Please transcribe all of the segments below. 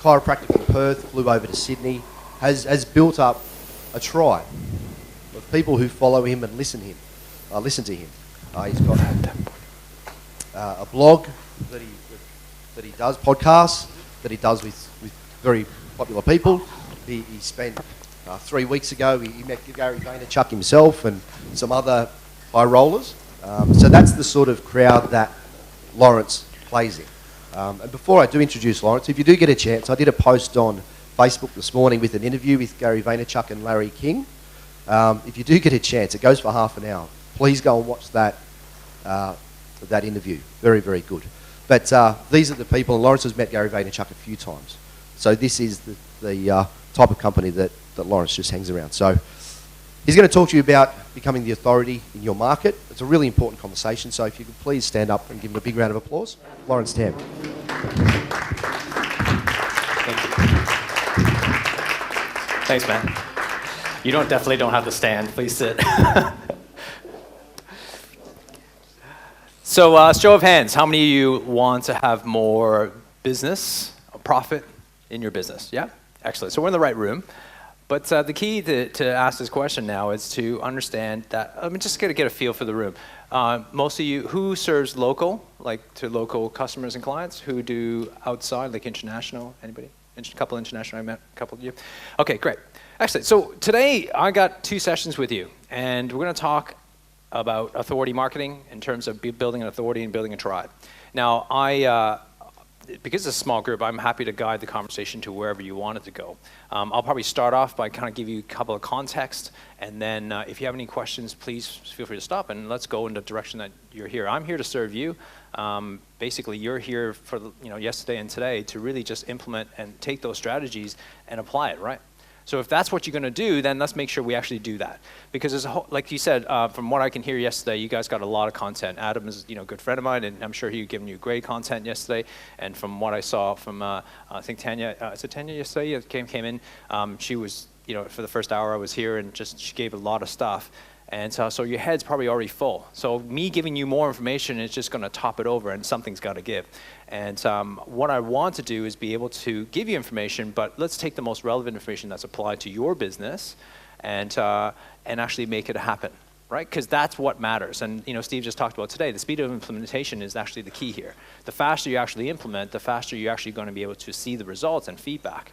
chiropractor from Perth, flew over to Sydney, has built up a tribe of people who follow him and listen to him. He's got a blog that he does, podcasts that he does with very popular people. He spent 3 weeks ago, he met Gary Vaynerchuk himself and some other high rollers. So that's the sort of crowd that Laurence plays in. And before I do introduce Laurence, if you do get a chance, I did a post on Facebook this morning with an interview with Gary Vaynerchuk and Larry King. If you do get a chance, it goes for half an hour. Please go and watch that interview. Very, very good. But these are the people, and Laurence has met Gary Vaynerchuk a few times. So this is the type of company that Laurence just hangs around. So he's going to talk to you about becoming the authority in your market. It's a really important conversation, so if you could please stand up and give him a big round of applause. Laurence Tham. Thank you. Thanks, man. You definitely don't have to stand. Please sit. So, show of hands, how many of you want to have more business, or profit in your business? Yeah? Excellent. So we're in the right room. But the key to ask this question now is to understand that, I'm just going to get a feel for the room. Most of you, who serves local, like to local customers and clients? Who do outside, like international? Anybody? A couple international, I met a couple of you. Okay, great. Excellent. So today I got 2 sessions with you, and we're going to talk about authority marketing in terms of building an authority and building a tribe. Now, because it's a small group, I'm happy to guide the conversation to wherever you want it to go. I'll probably start off by kind of give you a couple of context, and then if you have any questions, please feel free to stop, and let's go in the direction that you're here. I'm here to serve you. Basically, you're here for yesterday and today to really just implement and take those strategies and apply it, right? So if that's what you're going to do, then let's make sure we actually do that. Because there's like you said, from what I can hear yesterday, you guys got a lot of content. Adam is a good friend of mine, and I'm sure he's given you great content yesterday. And from what I saw from, I think Tanya, is it Tanya yesterday? Came in. She was, for the first hour I was here, and she gave a lot of stuff. And so your head's probably already full. So me giving you more information is just going to top it over, and something's got to give. And what I want to do is be able to give you information, but let's take the most relevant information that's applied to your business and actually make it happen, right? Because that's what matters. And Steve just talked about today, the speed of implementation is actually the key here. The faster you actually implement, the faster you're actually going to be able to see the results and feedback.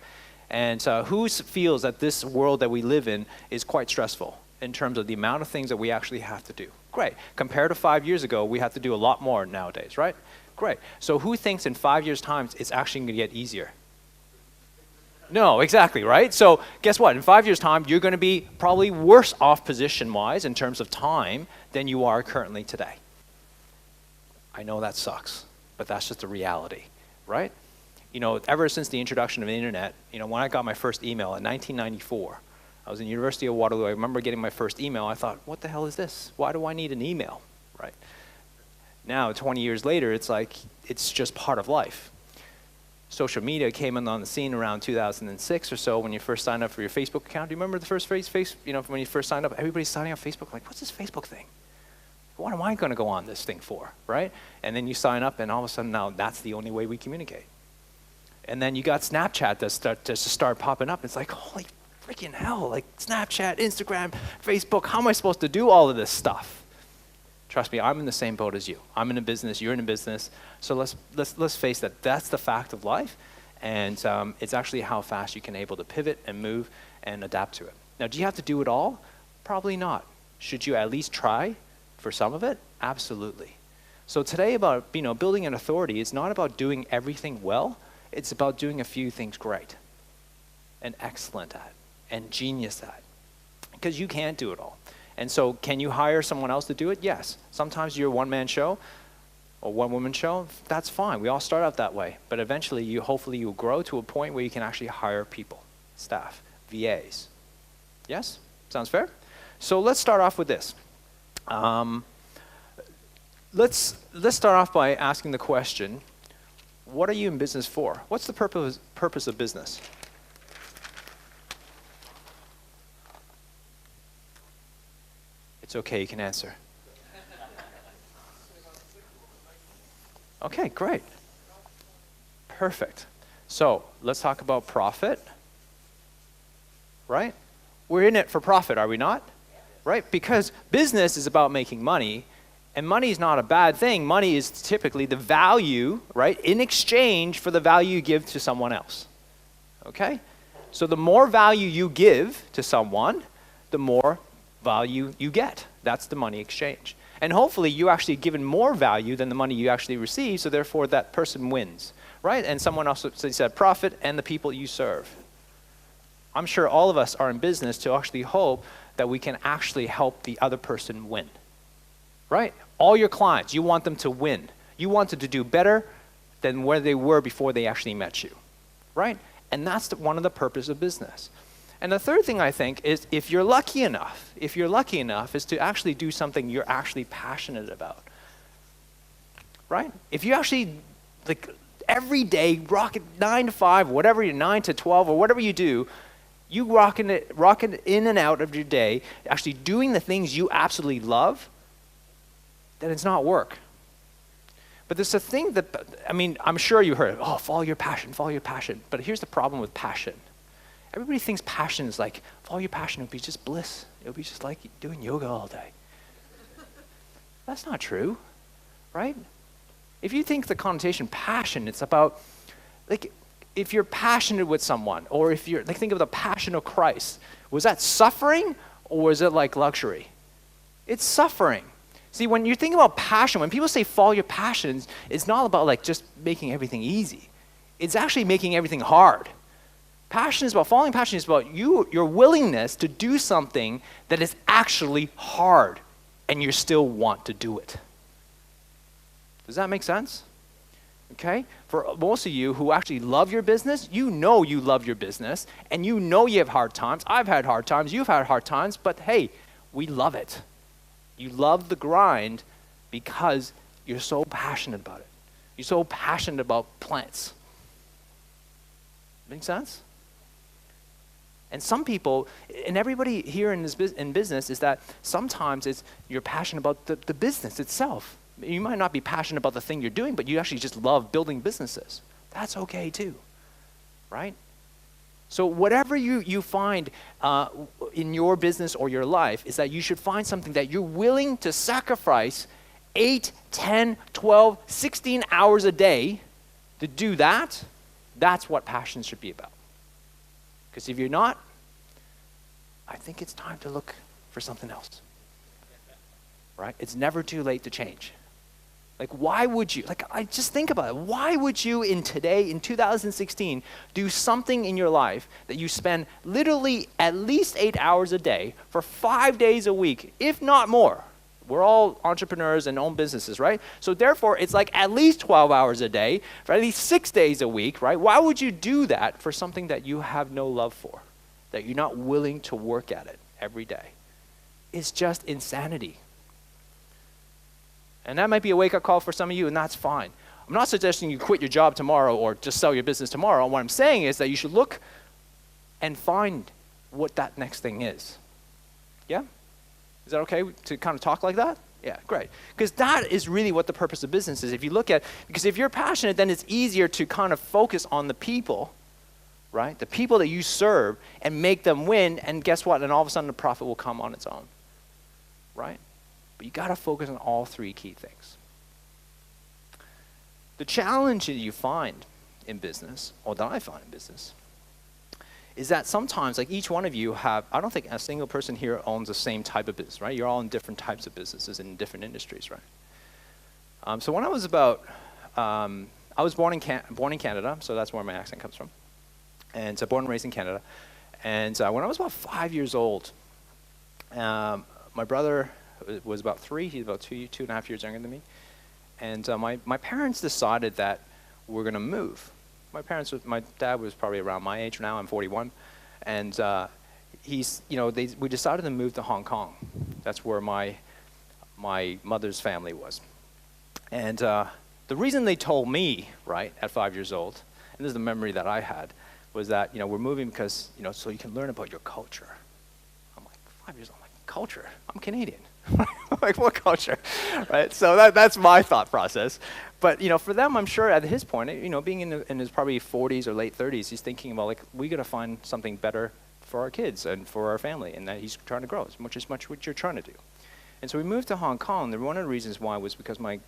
And who feels that this world that we live in is quite stressful in terms of the amount of things that we actually have to do? Great. Compared to 5 years ago, we have to do a lot more nowadays, right? Great. So who thinks in 5 years' time it's actually going to get easier? No, exactly, right? So guess what? In 5 years' time, you're going to be probably worse off position-wise in terms of time than you are currently today. I know that sucks, but that's just the reality, right? Ever since the introduction of the internet, when I got my first email in 1994, I was in University of Waterloo. I remember getting my first email. I thought, what the hell is this? Why do I need an email, right? Now, 20 years later, it's like, it's just part of life. Social media came on the scene around 2006 or so when you first signed up for your Facebook account. Do you remember the first when you first signed up? Everybody's signing up Facebook, like, what's this Facebook thing? What am I going to go on this thing for, right? And then you sign up, and all of a sudden now that's the only way we communicate. And then you got Snapchat that start popping up. It's like, holy freaking hell, like Snapchat, Instagram, Facebook, how am I supposed to do all of this stuff? Trust me, I'm in the same boat as you. I'm in a business, you're in a business. So let's face that that's the fact of life, and it's actually how fast you can able to pivot and move and adapt to it. Now, do you have to do it all? Probably not. Should you at least try for some of it? Absolutely. So today about building an authority, it's not about doing everything well, it's about doing a few things great and excellent at and genius at, because you can't do it all. And so can you hire someone else to do it? Yes. Sometimes you're a one-man show or one-woman show. That's fine. We all start out that way. But eventually, hopefully you'll grow to a point where you can actually hire people, staff, VAs. Yes? Sounds fair? So let's start off with this. Let's start off by asking the question, what are you in business for? What's the purpose of business? It's okay, you can answer. Okay, great. Perfect. So let's talk about profit, right? We're in it for profit, are we not? Right? Because business is about making money, and money is not a bad thing. Money is typically the value, right, in exchange for the value you give to someone else. Okay? So the more value you give to someone, the more value you get. That's the money exchange. And hopefully you actually given more value than the money you actually receive, so therefore that person wins, right? And someone else said profit and the people you serve. I'm sure all of us are in business to actually hope that we can actually help the other person win, right? All your clients, you want them to win. You want them to do better than where they were before they actually met you, right? And that's one of the purpose of business. And the third thing I think is if you're lucky enough is to actually do something you're actually passionate about, right? If you actually, like, every day, rock it 9 to 5, whatever you 9 to 12, or whatever you do, you rocking it in and out of your day, actually doing the things you absolutely love, then it's not work. But there's a thing that, I mean, I'm sure you heard, oh, follow your passion. But here's the problem with passion. Everybody thinks passion is like, follow your passion, it'll be just bliss. It'll be just like doing yoga all day. That's not true, right? If you think the connotation passion, it's about, like, if you're passionate with someone, or if you're, like, think of the passion of Christ. Was that suffering, or was it like luxury? It's suffering. See, when you think about passion, when people say follow your passions, it's not about like just making everything easy. It's actually making everything hard. Passion is about, following passion is about your willingness to do something that is actually hard, and you still want to do it. Does that make sense? Okay? For most of you who actually love your business, you know you love your business, and you know you have hard times. I've had hard times, you've had hard times, but hey, we love it. You love the grind because you're so passionate about it. You're so passionate about plants. Make sense? And some people, and everybody here in business is that sometimes you're passionate about the business itself. You might not be passionate about the thing you're doing, but you actually just love building businesses. That's okay too, right? So whatever you find in your business or your life is that you should find something that you're willing to sacrifice 8, 10, 12, 16 hours a day to do that. That's what passion should be about. Because if you're not, I think it's time to look for something else, right? It's never too late to change. Like, why would you, like, I just think about it. Why would you in 2016, do something in your life that you spend literally at least 8 hours a day for 5 days a week, if not more? We're all entrepreneurs and own businesses, right? So therefore, it's like at least 12 hours a day for at least 6 days a week, right? Why would you do that for something that you have no love for, that you're not willing to work at it every day? It's just insanity. And that might be a wake-up call for some of you, and that's fine. I'm not suggesting you quit your job tomorrow or just sell your business tomorrow. What I'm saying is that you should look and find what that next thing is. Yeah? Is that okay to kind of talk like that? Yeah, great. Because that is really what the purpose of business is. If you look at, because if you're passionate, then it's easier to kind of focus on the people, right? The people that you serve and make them win, and guess what? And all of a sudden the profit will come on its own, right? But you got to focus on all three key things. The challenge that you find in business, or that I find in business, is that sometimes, like each one of you have, I don't think a single person here owns the same type of business, right? You're all in different types of businesses in different industries, right? So when I was about, I was born in Canada, so that's where my accent comes from. And so born and raised in Canada. And when I was about 5 years old, my brother was about 3, he's about 2.5 years younger than me. And my parents decided that we're gonna move. My dad was probably around my age now, I'm 41. And we decided to move to Hong Kong. That's where my mother's family was. And the reason they told me, right, at 5 years old, and this is the memory that I had, was that, we're moving because, so you can learn about your culture. I'm like, 5 years old, I'm like, culture? I'm Canadian. Like, what culture, right? So that's my thought process. But for them, I'm sure at his point, being in his probably 40s or late 30s, he's thinking about like, we got to find something better for our kids and for our family, and that he's trying to grow as much what you're trying to do. And so we moved to Hong Kong. And one of the reasons why was because my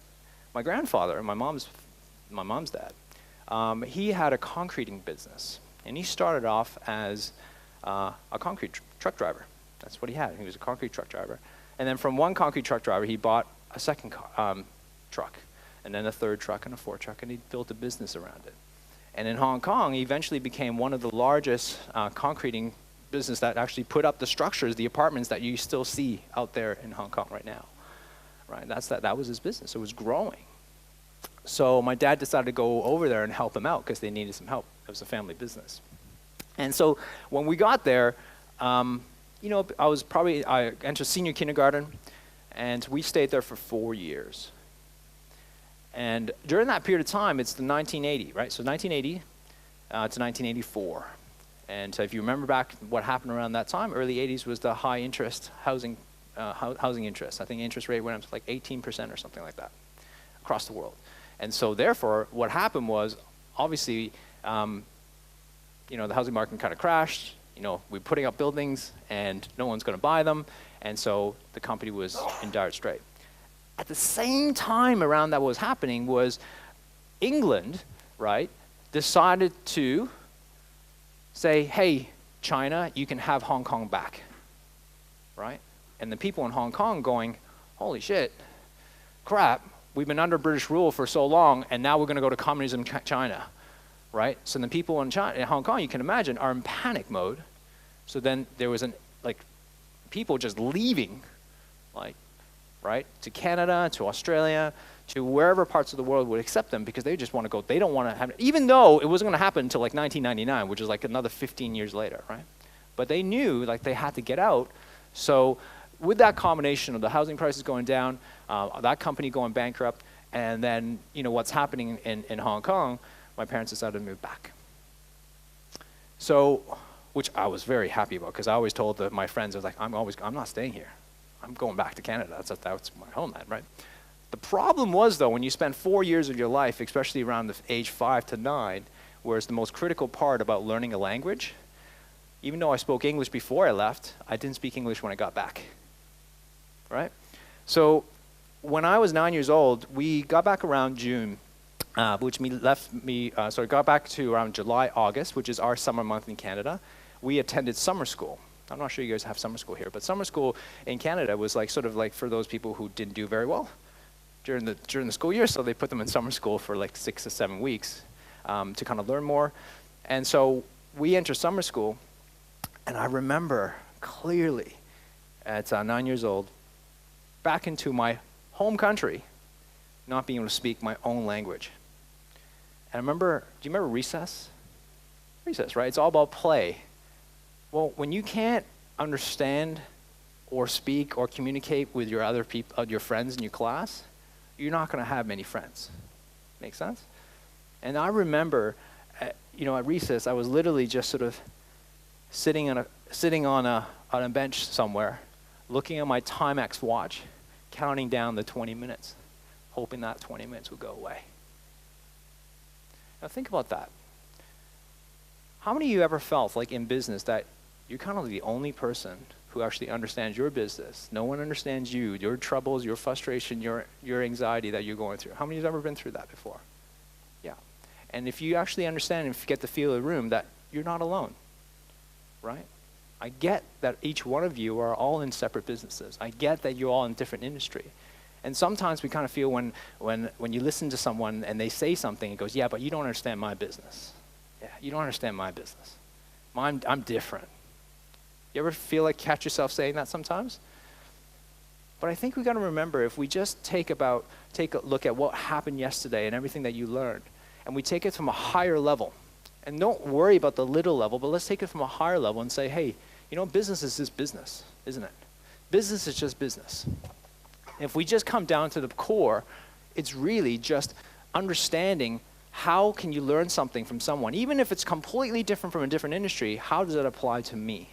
grandfather, my mom's dad, he had a concreting business, and he started off as a concrete truck driver. That's what he had. He was a concrete truck driver. And then from one concrete truck driver, he bought a second truck, and then a third truck and a fourth truck, and he built a business around it. And in Hong Kong, he eventually became one of the largest concreting business that actually put up the structures, the apartments that you still see out there in Hong Kong right now. Right? That was his business. It was growing. So my dad decided to go over there and help him out because they needed some help. It was a family business. And so when we got there, I entered senior kindergarten, and we stayed there for 4 years. And during that period of time, it's the 1980, right? So 1980 to 1984. And so if you remember back what happened around that time, early 80s was the high interest housing interest. I think interest rate went up to like 18% or something like that across the world. And so therefore, what happened was, obviously, the housing market kind of crashed. We're putting up buildings, and no one's going to buy them. And so the company was in dire strait. At the same time around that was happening was England, right, decided to say, hey, China, you can have Hong Kong back, right? And the people in Hong Kong going, holy shit, crap, we've been under British rule for so long, and now we're going to go to communism China, right? So the people in Hong Kong, you can imagine, are in panic mode. So then there was people just leaving, right, to Canada, to Australia, to wherever parts of the world would accept them, because they just want to go. They don't want to have, even though it wasn't going to happen until like 1999, which is like another 15 years later, right? But they knew they had to get out. So with that combination of the housing prices going down, that company going bankrupt, and then what's happening in Hong Kong, my parents decided to move back. So, which I was very happy about, because I always told my friends, I was like, I'm not staying here. I'm going back to Canada. That's my homeland, right? The problem was, though, when you spend 4 years of your life, especially around the age 5 to 9, where it's the most critical part about learning a language, even though I spoke English before I left, I didn't speak English when I got back, right? So when I was 9 years old, we got back around June, got back to around July, August, which is our summer month in Canada. We attended summer school. I'm not sure you guys have summer school here, but summer school in Canada was sort of for those people who didn't do very well during the school year, so they put them in summer school for 6 to 7 weeks to kind of learn more. And so we entered summer school, and I remember clearly at 9 years old, back into my home country, not being able to speak my own language. And I remember, do you remember recess? Recess, right? It's all about play. Well, when you can't understand or speak or communicate with your other people, your friends in your class, you're not going to have many friends. Make sense? And I remember, at recess, I was literally just sort of sitting on a bench somewhere, looking at my Timex watch, counting down the 20 minutes, hoping that 20 minutes would go away. Now think about that. How many of you ever felt like in business that you're kind of the only person who actually understands your business? No one understands you, your troubles, your frustration, your anxiety that you're going through. How many of you have ever been through that before? Yeah. And if you actually understand and get the feel of the room, that you're not alone, right? I get that each one of you are all in separate businesses. I get that you're all in different industry. And sometimes we kind of feel when you listen to someone and they say something, it goes, yeah, but you don't understand my business. Yeah, you don't understand my business. I'm different. You ever catch yourself saying that sometimes? But I think we got to remember, if we just take a look at what happened yesterday and everything that you learned, and we take it from a higher level, and don't worry about the little level, but let's take it from a higher level and say, hey, business is just business, isn't it? Business is just business. If we just come down to the core, it's really just understanding how can you learn something from someone, even if it's completely different from a different industry, how does it apply to me?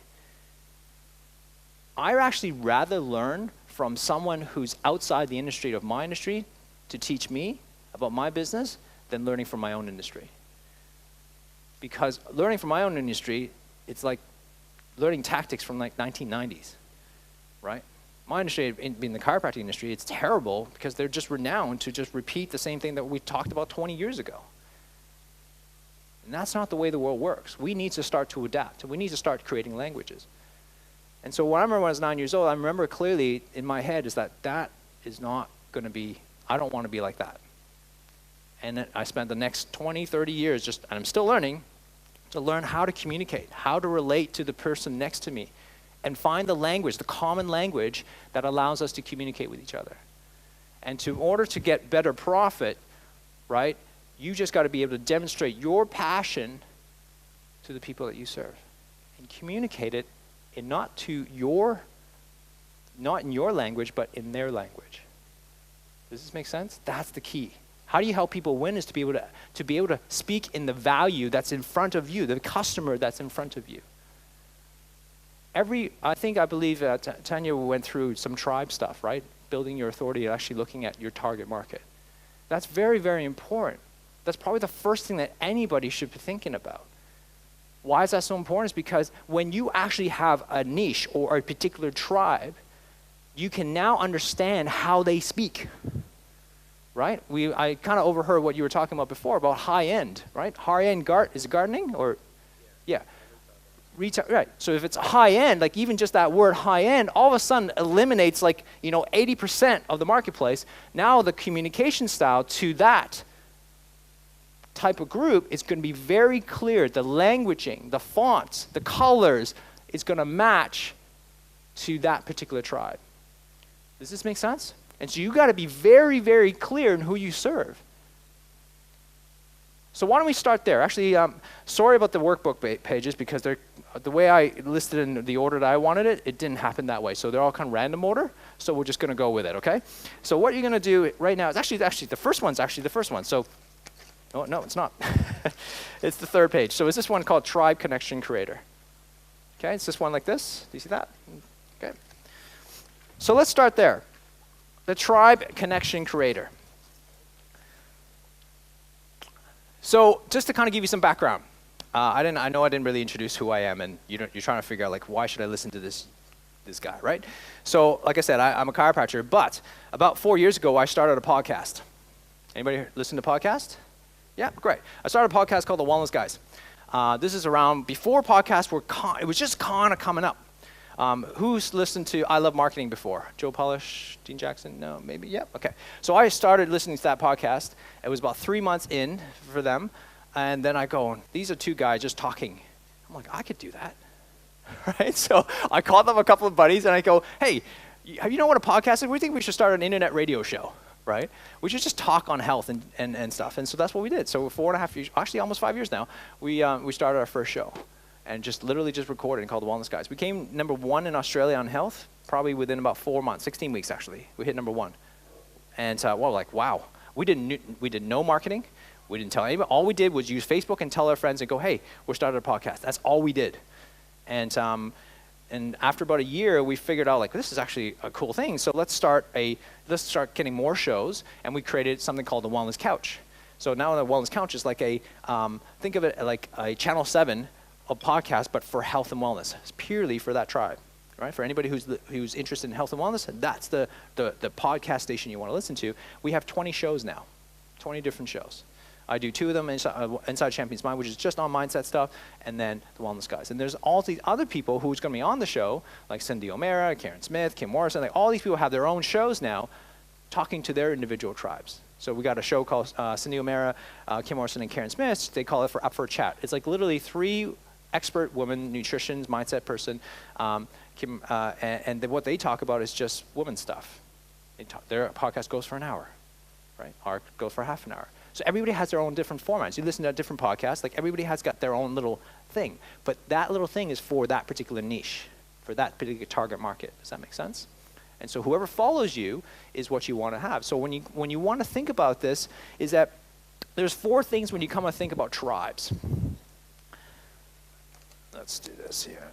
I actually rather learn from someone who's outside the industry of my industry to teach me about my business than learning from my own industry. Because learning from my own industry, it's like learning tactics from like 1990s, right? My industry, being the chiropractic industry, it's terrible because they're just renowned to just repeat the same thing that we talked about 20 years ago. And that's not the way the world works. We need to start to adapt, and we need to start creating languages. And so what I remember when I was 9 years old, I remember clearly in my head is that is not going to be, I don't want to be like that. And then I spent the next 20, 30 years and I'm still learning, to learn how to communicate, how to relate to the person next to me, and find the language, the common language that allows us to communicate with each other. And in order to get better profit, right, you just got to be able to demonstrate your passion to the people that you serve and communicate it not in your language, but in their language. Does this make sense? That's the key. How do you help people win is to be able to speak in the value that's in front of you, the customer that's in front of you. I believe Tanya went through some tribe stuff, right? Building your authority and actually looking at your target market. That's very, very important. That's probably the first thing that anybody should be thinking about. Why is that so important? Is because when you actually have a niche or a particular tribe, you can now understand how they speak, right? I kind of overheard what you were talking about before about high end, right? High end is it gardening or, yeah. Retail, right. So if it's high end, like even just that word high end, all of a sudden eliminates 80% of the marketplace. Now the communication style to that type of group is going to be very clear. The languaging, the fonts, the colors is going to match to that particular tribe. Does this make sense? And so you got to be very, very clear in who you serve. So why don't we start there? Actually, sorry about the workbook pages because the way I listed in the order that I wanted it didn't happen that way. So they're all kind of random order. So we're just going to go with it, okay? So what you're going to do right now is actually the first one's actually the first one. So, oh, no, it's not. It's the third page. So it's this one called Tribe Connection Creator. Okay, it's this one like this. Do you see that? Okay. So let's start there. The Tribe Connection Creator. So just to kind of give you some background, I know I didn't really introduce who I am, and you're trying to figure out why should I listen to this guy, right? So like I said, I'm a chiropractor, but about 4 years ago, I started a podcast. Anybody listen to podcasts? Yeah, great. I started a podcast called The Wellness Guys. This is around before podcasts it was just kind of coming up. Who's listened to I Love Marketing before? Joe Polish, Dean Jackson? No, maybe? Yep, okay. So I started listening to that podcast. It was about 3 months in for them. And then I go, these are two guys just talking. I'm like, I could do that, right? So I called up a couple of buddies and I go, hey, you know what a podcast is? We think we should start an internet radio show, right? We should just talk on health and stuff. And so that's what we did. So 4.5 years, actually almost 5 years now, we started our first show. And literally recorded and called The Wellness Guys. We came number 1 in Australia on health, probably within about 4 months, 16 weeks actually. We hit number 1. And wow. We did no marketing. We didn't tell anybody. All we did was use Facebook and tell our friends and go, hey, we're starting a podcast. That's all we did. And after about a year, we figured out this is actually a cool thing. So let's start getting more shows. And we created something called the Wellness Couch. So now the Wellness Couch is think of it like a Channel 7 a podcast, but for health and wellness. It's purely for that tribe, right? For anybody who's interested in health and wellness, that's the podcast station you want to listen to. We have 20 shows now, 20 different shows. I do 2 of them, Inside Champions Mind, which is just on mindset stuff, and then the Wellness Guys. And there's all these other people who's going to be on the show, like Cindy O'Mara, Karen Smith, Kim Morrison. All these people have their own shows now, talking to their individual tribes. So we got a show called Cindy O'Mara, Kim Morrison, and Karen Smith. They call it Up for a Chat. It's literally 3 expert women, nutrition, mindset person, and what they talk about is just women stuff. Their podcast goes for an hour, right? Our goes for half an hour. So everybody has their own different formats. You listen to a different podcast, everybody has got their own little thing, but that little thing is for that particular niche, for that particular target market. Does that make sense? And so whoever follows you is what you want to have. So when you want to think about this, is that there's 4 things when you come to think about tribes. Let's do this here.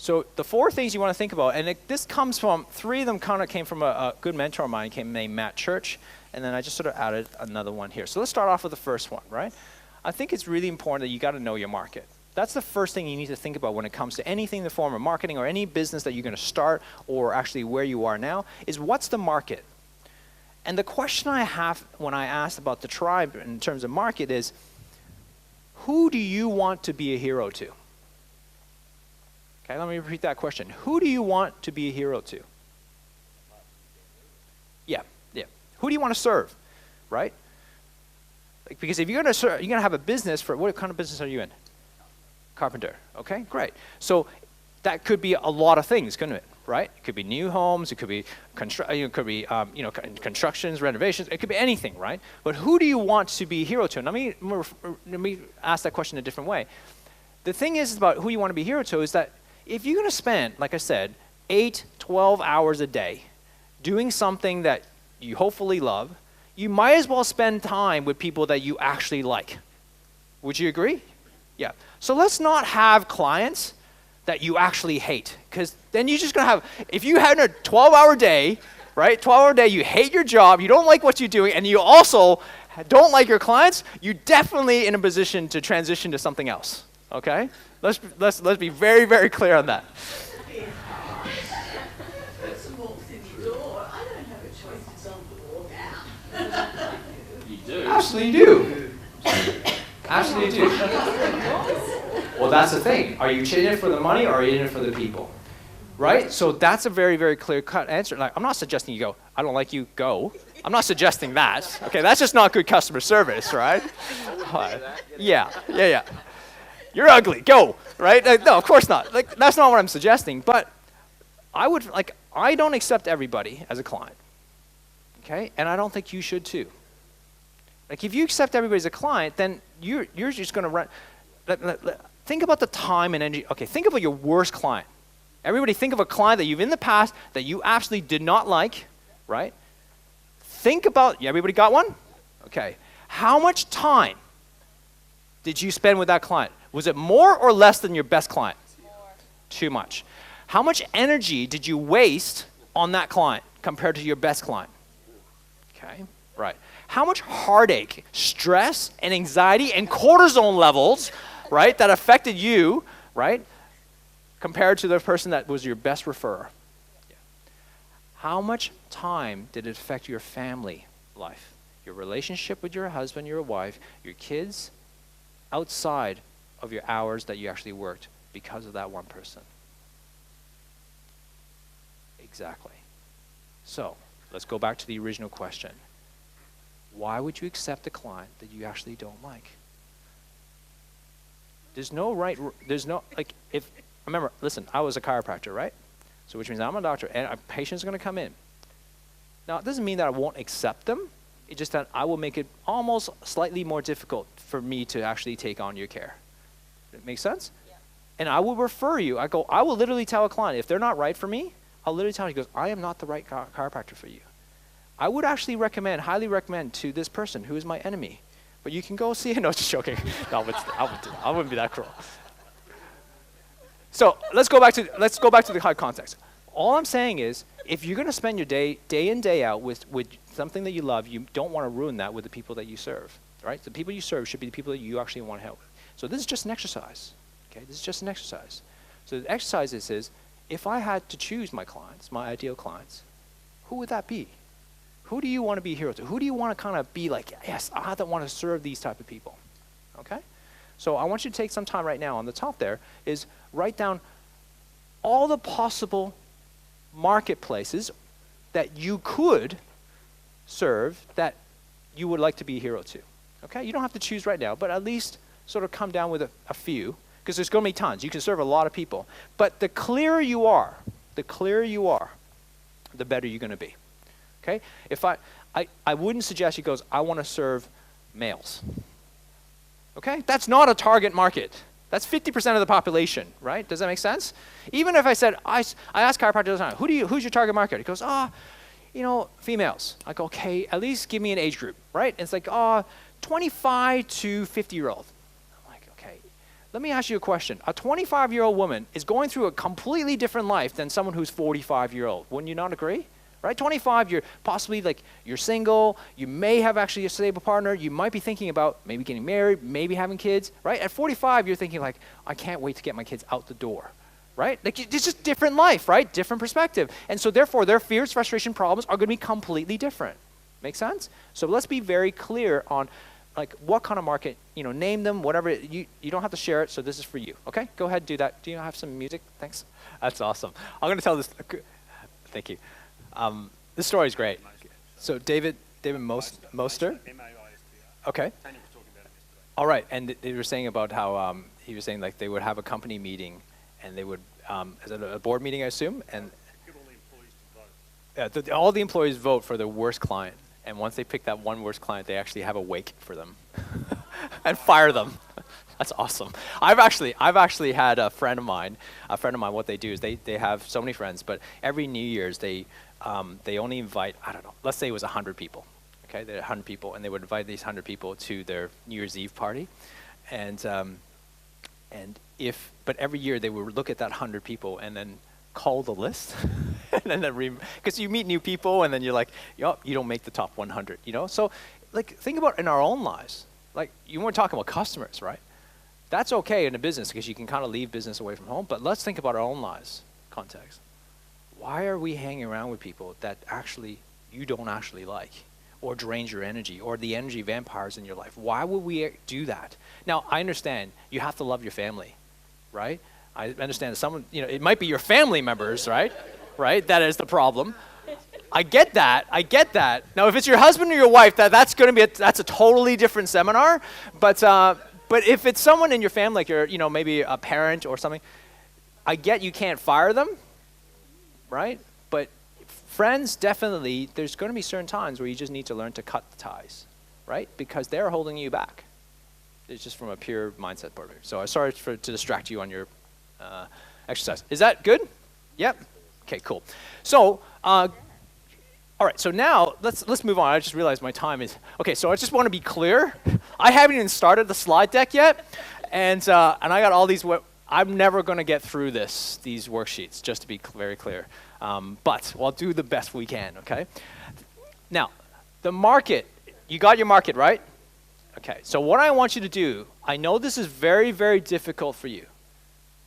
So the 4 things you want to think about, and this comes from, 3 of them kind of came from a good mentor of mine named Matt Church, and then I just sort of added another one here. So let's start off with the first one, right? I think it's really important that you got to know your market. That's the first thing you need to think about when it comes to anything in the form of marketing or any business that you're going to start, or actually where you are now, is what's the market? And the question I have when I ask about the tribe in terms of market is, who do you want to be a hero to? Okay, let me repeat that question. Who do you want to be a hero to? Yeah. Who do you want to serve, right? Like, because if you're going to serve, you're going to have a business for, what kind of business are you in? Carpenter. Okay, great. So that could be a lot of things, couldn't it? Right? It could be new homes. It could be constructions, renovations. It could be anything, right? But who do you want to be a hero to? And let me ask that question a different way. The thing is about who you want to be a hero to is that if you're going to spend, like I said, 8, 12 hours a day doing something that you hopefully love, you might as well spend time with people that you actually like. Would you agree? Yeah. So let's not have clients that you actually hate, because then you're just going to have, if you had a 12-hour day, right, 12-hour day, you hate your job, you don't like what you're doing, and you also don't like your clients, you're definitely in a position to transition to something else, okay? Let's be very, very clear on that. Absolutely do. Absolutely do. Well, that's the thing. Are you in it for the money, or are you in it for the people? Right? So that's a very, very clear-cut answer. Like, I'm not suggesting you go, I don't like you, go. I'm not suggesting that. Okay, that's just not good customer service, right? Yeah. You're ugly, go, right? No, of course not. Like, that's not what I'm suggesting. But I don't accept everybody as a client. Okay? And I don't think you should too. Like, if you accept everybody as a client, then you're just going to run. Think about the time and energy. Okay, think about your worst client. Everybody think of a client that you've in the past that you absolutely did not like, right? Think about, everybody got one? Okay. How much time did you spend with that client? Was it more or less than your best client? More. Too much. How much energy did you waste on that client compared to your best client? Okay, right. How much heartache, stress, and anxiety and cortisol levels, right, that affected you, right, compared to the person that was your best referrer? Yeah. How much time did it affect your family life, your relationship with your husband, your wife, your kids, outside of your hours that you actually worked because of that one person? Exactly. So let's go back to the original question. Why would you accept a client that you actually don't like? Remember, listen, I was a chiropractor, right? So which means I'm a doctor, and a patient's going to come in. Now, it doesn't mean that I won't accept them. It's just that I will make it almost slightly more difficult for me to actually take on your care. That make sense? Yeah. And I will refer you. I will literally tell a client, if they're not right for me, I'll literally tell you, he goes, I am not the right chiropractor for you. I would actually highly recommend to this person who is my enemy. But you can go see it. No, just joking. No, I wouldn't be that cruel. So let's go back to the high context. All I'm saying is, if you're going to spend your day in, day out with something that you love, you don't want to ruin that with the people that you serve, right? The people you serve should be the people that you actually want to help with. So this is just an exercise, okay? This is just an exercise. So the exercise is, if I had to choose my clients, my ideal clients, who would that be? Who do you want to be a hero to? Who do you want to kind of be like, yes, I want to serve these type of people, okay? So I want you to take some time right now on the top there is write down all the possible marketplaces that you could serve that you would like to be a hero to, okay? You don't have to choose right now, but at least sort of come down with a few, because there's going to be tons. You can serve a lot of people. But the clearer you are, the better you're going to be. Okay? If I wouldn't suggest he goes, I want to serve males. Okay? That's not a target market. That's 50% of the population, right? Does that make sense? Even if I said, I ask chiropractors all the time, who's your target market? He goes, females. I go, okay, at least give me an age group, right? And it's like, 25 to 50-year-old. I'm like, okay. let me ask you a question. A 25-year-old woman is going through a completely different life than someone who's 45-year-old. Wouldn't you not agree? Right? 25, you're possibly like, you're single, you may have actually a stable partner, you might be thinking about maybe getting married, maybe having kids, right? At 45, you're thinking like, I can't wait to get my kids out the door, right? Like, it's just different life, right? Different perspective. And so therefore, their fears, frustration, problems are going to be completely different. Make sense? So let's be very clear on like what kind of market, name them, whatever. You don't have to share it, so this is for you, okay? Go ahead, do that. Do you have some music? Thanks. That's awesome. I'm going to tell this. Thank you. This story is great. So David Moster. Okay. All right, and they were saying about how he was saying like they would have a company meeting, and they would is it a board meeting, I assume, and all the employees vote for the worst client, and once they pick that one worst client, they actually have a wake for them and fire them. That's awesome. I've actually had a friend of mine. What they do is they have so many friends, but every New Year's they only invite, I don't know, let's say it was 100 people. Okay, they had 100 people, and they would invite these 100 people to their New Year's Eve party, but every year they would look at that 100 people and then call the list, and then because you meet new people, and then you're like, you don't make the top 100, So, like, think about in our own lives. Like, you weren't talking about customers, right? That's okay in a business because you can kind of leave business away from home, but let's think about our own lives context. Why are we hanging around with people that actually you don't actually like, or drains your energy, or the energy vampires in your life? Why would we do that? Now, I understand you have to love your family, right? I understand that someone, it might be your family members, right? Right? That is the problem. I get that. Now, if it's your husband or your wife, that's going to be that's a totally different seminar. But if it's someone in your family, like you're, maybe a parent or something, I get you can't fire them, right? But friends, definitely, there's going to be certain times where you just need to learn to cut the ties, right? Because they're holding you back. It's just from a pure mindset point of view. So I'm sorry to distract you on your exercise. Is that good? Yep. Okay, cool. So, all right. So now let's move on. I just realized my time is okay. So I just want to be clear. I haven't even started the slide deck yet, and I got all these. I'm never going to get through these worksheets. Just to be very clear, but we'll do the best we can. Okay. Now, the market. You got your market, right? Okay. So what I want you to do. I know this is very, very difficult for you,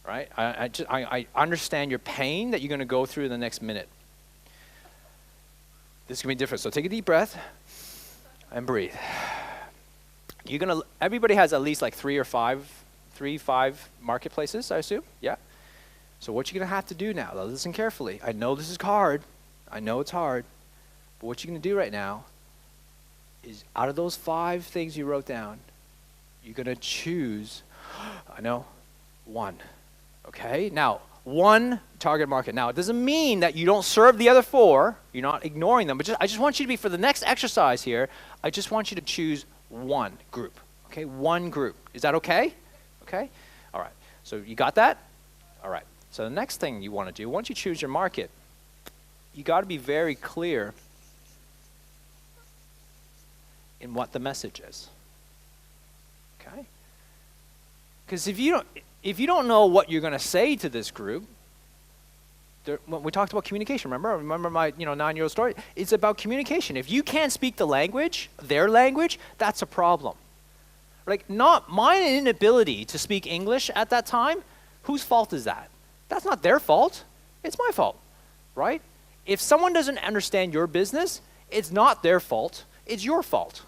right? I understand your pain that you're going to go through in the next minute. This is going to be different. So take a deep breath and breathe. Everybody has at least like 5 marketplaces, I assume. Yeah. So what you're going to have to do now, listen carefully. I know this is hard. I know it's hard. But what you're going to do right now is out of those 5 things you wrote down, you're going to choose, one. Okay? Now, one target market. Now, it doesn't mean that you don't serve the other 4. You're not ignoring them. But I just want you to be, for the next exercise here, I just want you to choose one group. Okay? One group. Is that okay? Okay? All right. So you got that? All right. So the next thing you want to do, once you choose your market, you got to be very clear in what the message is. Okay? Because if you don't know what you're going to say to this group, when we talked about communication, remember my 9-year-old story? It's about communication. If you can't speak the language, their language, that's a problem. Like, not my inability to speak English at that time, whose fault is that? That's not their fault. It's my fault, right? If someone doesn't understand your business, it's not their fault. It's your fault.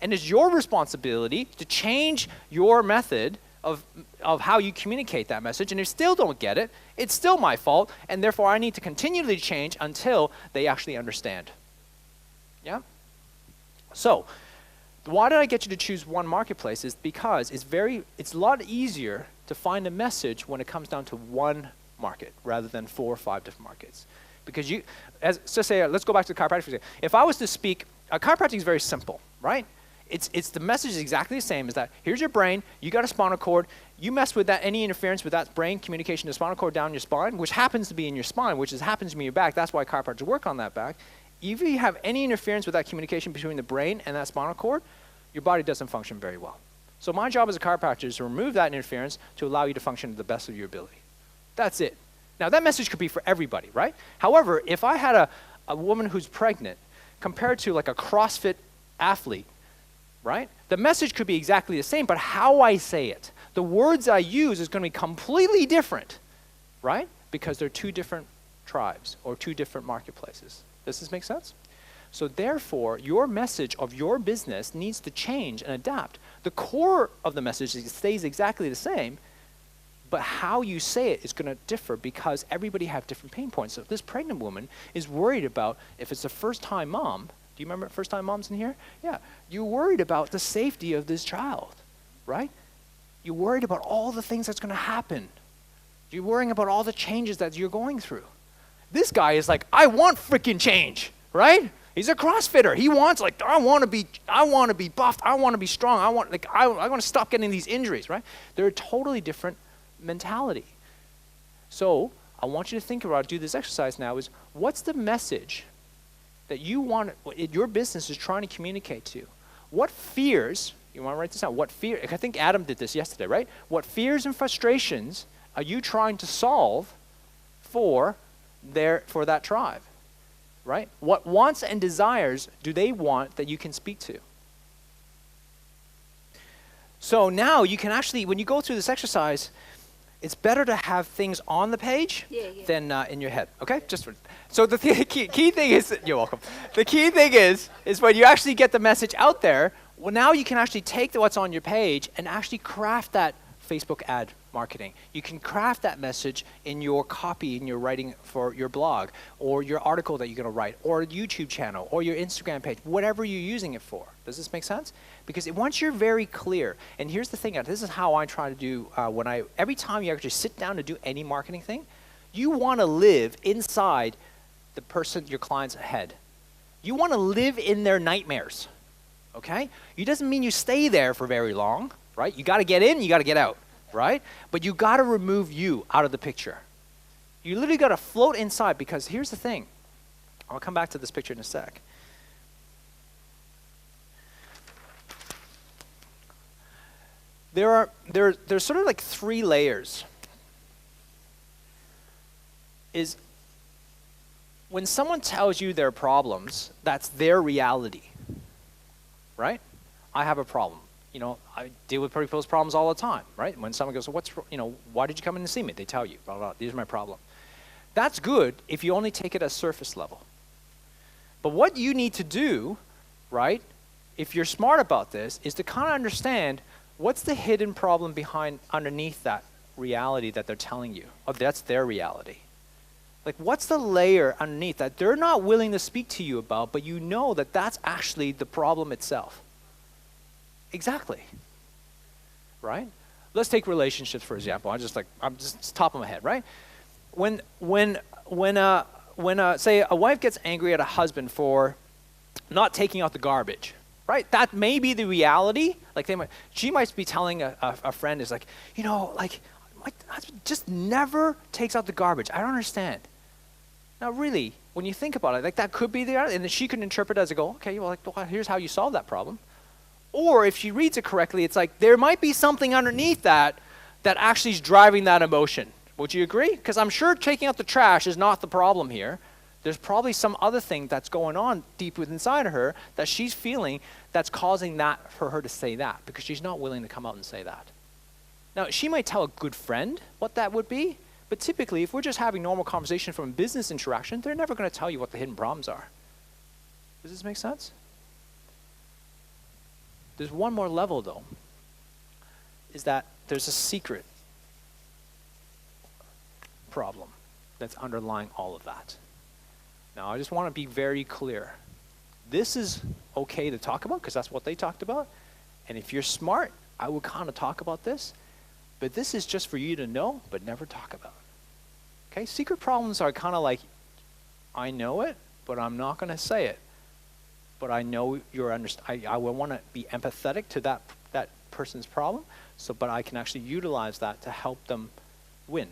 And it's your responsibility to change your method of how you communicate that message. And if you still don't get it, it's still my fault, and therefore I need to continually change until they actually understand. Yeah? So, why did I get you to choose one marketplace is because it's a lot easier to find a message when it comes down to one market rather than 4 or 5 different markets. Because let's go back to chiropractic for a second. If I was to speak, chiropractic is very simple, right? It's the message is exactly the same, is that here's your brain, you got a spinal cord, you mess with that, any interference with that brain communication to spinal cord down your spine, which happens to be in your spine, happens to be in your back, that's why chiropractors work on that back. If you have any interference with that communication between the brain and that spinal cord, your body doesn't function very well. So my job as a chiropractor is to remove that interference to allow you to function to the best of your ability. That's it. Now, that message could be for everybody, right? However, if I had a woman who's pregnant compared to like a CrossFit athlete, right? The message could be exactly the same, but how I say it, the words I use is going to be completely different, right? Because they're two different tribes or two different marketplaces. Does this make sense? So therefore, your message of your business needs to change and adapt. The core of the message stays exactly the same, but how you say it is going to differ because everybody have different pain points. So this pregnant woman is worried about if it's a first-time mom. Do you remember first-time moms in here? Yeah. You're worried about the safety of this child, right? You're worried about all the things that's going to happen. You're worrying about all the changes that you're going through. This guy is like, I want freaking change, right? He's a CrossFitter. He wants I want to be buffed. I want to be strong. I want to stop getting these injuries, right? They're a totally different mentality. So I want you to think about, do this exercise now, is what's the message that you want, your business is trying to communicate to? What fears, you want to write this down, I think Adam did this yesterday, right? What fears and frustrations are you trying to solve for that tribe, right? What wants and desires do they want that you can speak to? So now you can actually, when you go through this exercise, it's better to have things on the page than in your head, okay? So the key thing is, you're welcome. The key thing is when you actually get the message out there, well, now you can actually take what's on your page and actually craft that Facebook ad marketing. You can craft that message in your copy, in your writing for your blog, or your article that you're going to write, or a YouTube channel, or your Instagram page, whatever you're using it for. Does this make sense? Because once you're very clear, and here's the thing, this is how I try to do every time you actually sit down to do any marketing thing, you want to live inside the person, your client's head. You want to live in their nightmares, okay? It doesn't mean you stay there for very long, right? You got to get in, you got to get out, right? But you got to remove you out of the picture. You literally got to float inside, because here's the thing. I'll come back to this picture in a sec. There's sort of like 3 layers. Is when someone tells you their problems, that's their reality, right? I have a problem. I deal with people's problems all the time, right? When someone goes, why did you come in to see me? They tell you, blah, blah, blah, these are my problem. That's good if you only take it at surface level. But what you need to do, right, if you're smart about this, is to kind of understand what's the hidden problem underneath that reality that they're telling you. Oh, that's their reality. Like, what's the layer underneath that they're not willing to speak to you about, but you know that that's actually the problem itself? Exactly. Right? Let's take relationships, for example. I'm just top of my head, right? When say a wife gets angry at a husband for not taking out the garbage, right? That may be the reality. Like she might be telling a friend, is like, my husband just never takes out the garbage. I don't understand. Now, really, when you think about it, like that could be the, and then she could interpret it as a go, okay, well, here's how you solve that problem. Or if she reads it correctly, it's like there might be something underneath that actually is driving that emotion. Would you agree? Because I'm sure taking out the trash is not the problem here. There's probably some other thing that's going on deep within inside of her that she's feeling that's causing that for her to say that, because she's not willing to come out and say that. Now, she might tell a good friend what that would be, but typically, if we're just having normal conversation from a business interaction, they're never going to tell you what the hidden problems are. Does this make sense? There's one more level, though, is that there's a secret problem that's underlying all of that. Now, I just want to be very clear. This is okay to talk about because that's what they talked about. And if you're smart, I would kind of talk about this. But this is just for you to know, but never talk about. Okay? Secret problems are kind of like, I know it, but I'm not going to say it. But I know you're I will want to be empathetic to that person's problem. But I can actually utilize that to help them win.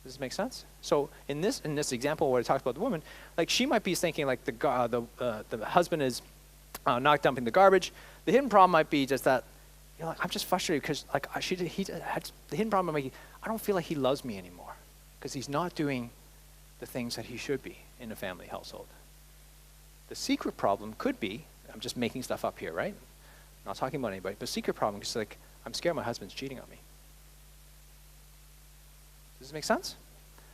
Does this make sense? So in this example where I talked about the woman, like she might be thinking like the husband is not dumping the garbage. The hidden problem might be just that I'm just frustrated because like he had the hidden problem. Like, I don't feel like he loves me anymore because he's not doing the things that he should be in a family household. The secret problem could be, I'm just making stuff up here, right? Not talking about anybody, but secret problem is like, I'm scared my husband's cheating on me. Does this make sense?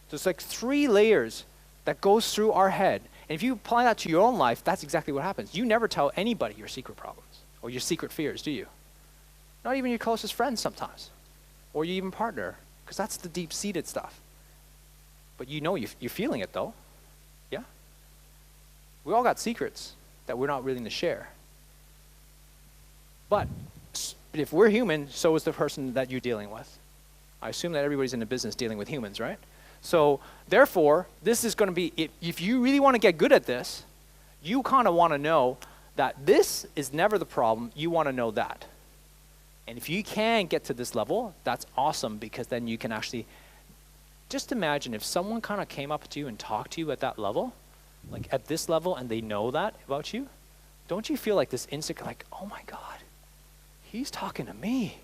There's like 3 layers that goes through our head. And if you apply that to your own life, that's exactly what happens. You never tell anybody your secret problems or your secret fears, do you? Not even your closest friends sometimes, or your even partner, because that's the deep-seated stuff. But you're feeling it though, yeah? We all got secrets that we're not willing to share. But if we're human, so is the person that you're dealing with. I assume that everybody's in the business dealing with humans, right? So therefore, this is going to be, if you really want to get good at this, you kind of want to know that this is never the problem. You want to know that. And if you can get to this level, that's awesome, because then you can actually, just imagine if someone kind of came up to you and talked to you at that level, like at this level, and they know that about you, don't you feel like this instant, like, oh my God, he's talking to me.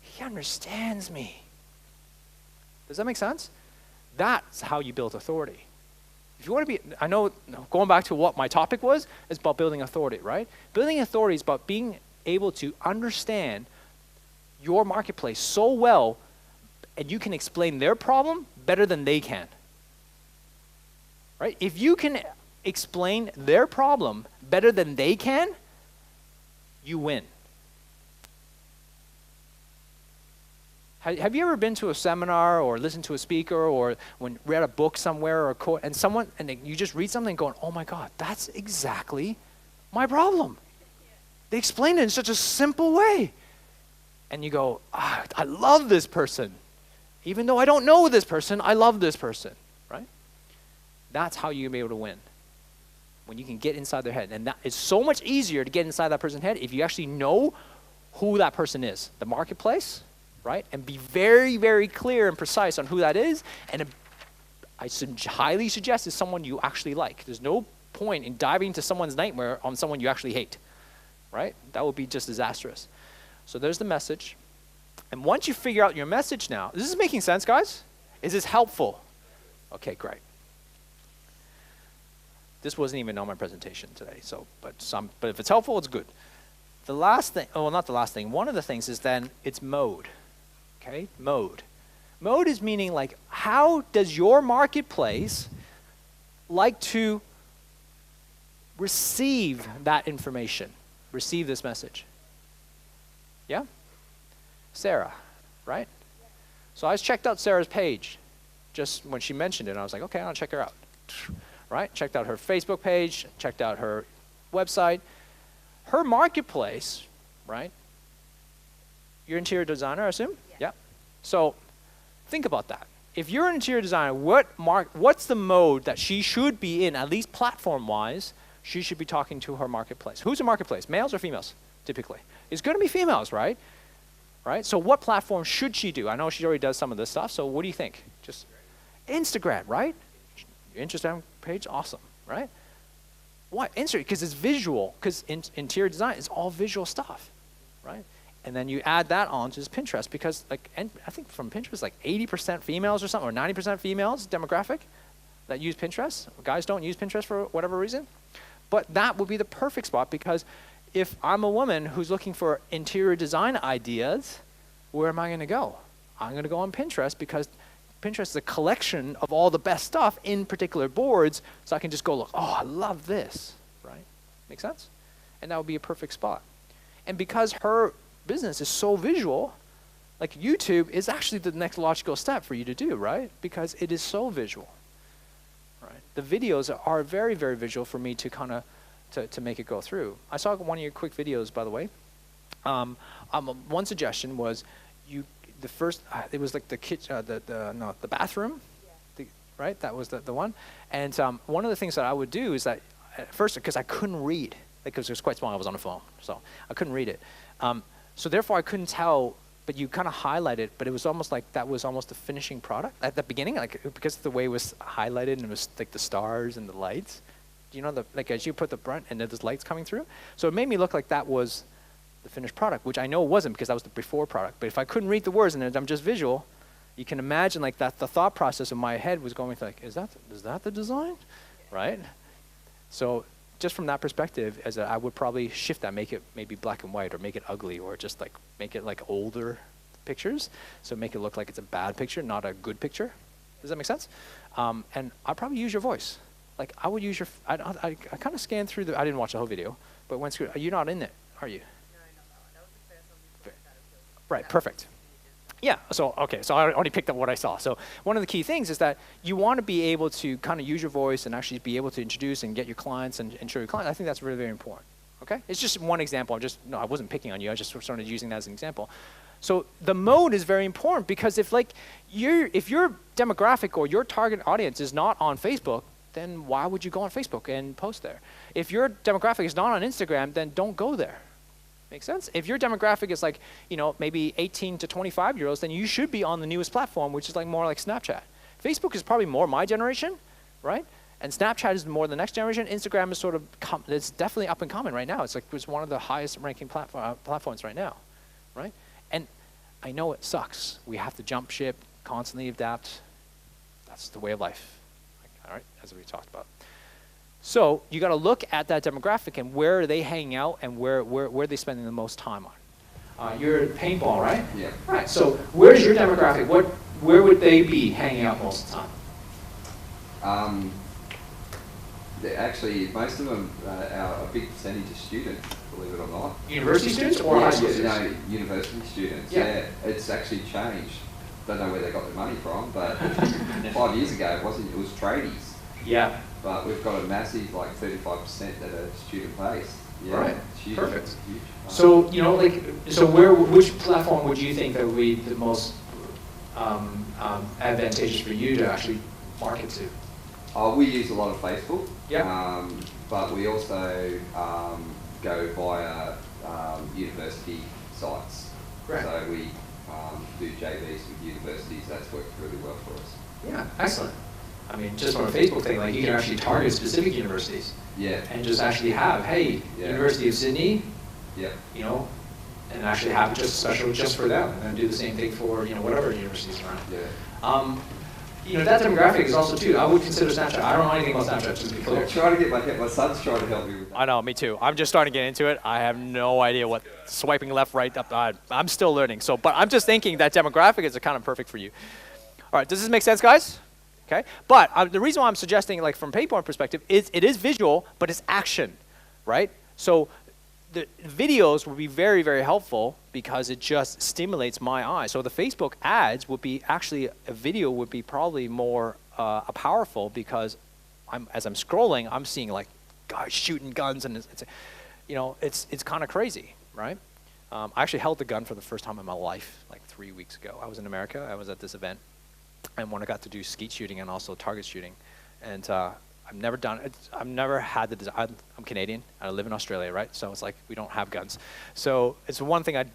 He understands me. Does that make sense? That's how you build authority. If you want to be, I know, going back to what my topic was, it's about building authority, right? Building authority is about being able to understand your marketplace so well, and you can explain their problem better than they can. Right? If you can explain their problem better than they can, you win. Have you ever been to a seminar or listened to a speaker or read a book somewhere or a quote, and you just read something going, oh my God, that's exactly my problem. They explain it in such a simple way. And you go, I love this person. Even though I don't know this person, I love this person, right? That's how you'll be able to win. When you can get inside their head. And that is so much easier to get inside that person's head if you actually know who that person is. The marketplace, right? And be very, very clear and precise on who that is. And I highly suggest it's someone you actually like. There's no point in diving into someone's nightmare on someone you actually hate, right? That would be just disastrous. So there's the message. And once you figure out your message now, is this making sense, guys? Is this helpful? Okay, great. This wasn't even on my presentation today, but if it's helpful, it's good. The last thing, not the last thing, one of the things is then it's mode. Okay, mode. Mode is meaning like, how does your marketplace like to receive that information, receive this message? Yeah? Sarah, right? So I checked out Sarah's page just when she mentioned it. I was like, okay, I'll check her out. Right? Checked out her Facebook page, checked out her website. Her marketplace, right? You're an interior designer, I assume? Yeah. So think about that. If you're an interior designer, what's the mode that she should be in, at least platform-wise, she should be talking to her marketplace? Who's a marketplace? Males or females, typically? It's going to be females, right? Right? So what platform should she do? I know she already does some of this stuff, so what do you think? Just Instagram, right? Your Instagram page, awesome, right? Why? Instagram, because it's visual, because interior design is all visual stuff, right? And then you add that on to Pinterest, because I think from Pinterest, like 80% females or something, or 90% females demographic that use Pinterest. Guys don't use Pinterest for whatever reason. But that would be the perfect spot, because if I'm a woman who's looking for interior design ideas, where am I going to go? I'm going to go on Pinterest, because Pinterest is a collection of all the best stuff in particular boards, so I can just go look, oh, I love this, right? Make sense? And that would be a perfect spot. And because her business is so visual, like YouTube is actually the next logical step for you to do, right? Because it is so visual, right? The videos are very, very visual for me to kind of, to make it go through. I saw one of your quick videos, by the way. One suggestion was it was like the kitchen, the bathroom, right? That was the one. And one of the things that I would do is that at first, because I couldn't read, because it was quite small, I was on the phone, so I couldn't read it. So therefore, I couldn't tell. But you kind of highlight it, but it was almost like that was almost the finishing product at the beginning, like because of the way it was highlighted and it was like the stars and the lights. You know, like as you put the brunt and there's lights coming through. So it made me look like that was the finished product, which I know it wasn't because that was the before product. But if I couldn't read the words and I'm just visual, you can imagine like that the thought process in my head was going like, is that the design, right? So just from that perspective, I would probably shift that, make it maybe black and white, or make it ugly, or just like make it like older pictures, so make it look like it's a bad picture, not a good picture. Does that make sense? And I'd probably use your voice. Like I would use your. I kind of scanned through I didn't watch the whole video, but you're not in it, are you? Right, perfect. Yeah, so I only picked up what I saw. So one of the key things is that you want to be able to kind of use your voice and actually be able to introduce and get your clients and show your clients. I think that's really, very important, okay? It's just one example. I wasn't picking on you. I just started using that as an example. So the mode is very important because if your demographic or your target audience is not on Facebook, then why would you go on Facebook and post there? If your demographic is not on Instagram, then don't go there. Make sense? If your demographic is like, maybe 18 to 25-year-olds, then you should be on the newest platform, which is like more like Snapchat. Facebook is probably more my generation, right? And Snapchat is more the next generation. Instagram is sort of, it's definitely up and coming right now. It's one of the highest ranking platforms right now, right? And I know it sucks. We have to jump ship, constantly adapt. That's the way of life, all right, as we talked about. So you got to look at that demographic and where are they hanging out and where are they spending the most time on. You're paintball, right? Yeah. Right. So where's your demographic? Where would they be hanging out most of the time? Actually, most of them are a big percentage of students, believe it or not. University students or high school students? No, university students. Yeah. It's actually changed. Don't know where they got the money from, but 5 years ago it was tradies. Yeah. But we've got a massive, like 35% that are student-based. Yeah, right. Huge, Perfect. Huge. So which platform would you think that would be the most advantageous for you to actually market to? We use a lot of Facebook. Yeah. But we also go via university sites. Right. So we do JVs with universities. That's worked really well for us. Yeah, excellent. I mean, just from a Facebook thing, like you can actually target specific universities. Yeah. And just actually have, hey, University of Sydney. Yeah. And actually have just special just for them, and then do the same thing for whatever universities around. Yeah. That demographic is also too. I would consider Snapchat. I don't know anything about Snapchat, just to be clear. I'm trying to get my son's trying to help me with that. I know, me too. I'm just starting to get into it. I have no idea what swiping left, right, up. I'm still learning. So, but I'm just thinking that demographic is kind of perfect for you. All right, does this make sense, guys? Okay, but the reason why I'm suggesting, like from paintball perspective, is it is visual, but it's action, right? So the videos would be very, very helpful because it just stimulates my eye. So the Facebook ads would be actually a video would be probably more powerful because as I'm scrolling, I'm seeing like guys shooting guns and it's kind of crazy, right? I actually held the gun for the first time in my life like 3 weeks ago. I was in America. I was at this event. And when I got to do skeet shooting and also target shooting, and I've never done it. I've never had the desire. I'm Canadian. I live in Australia, right? So it's like we don't have guns. So it's one thing I've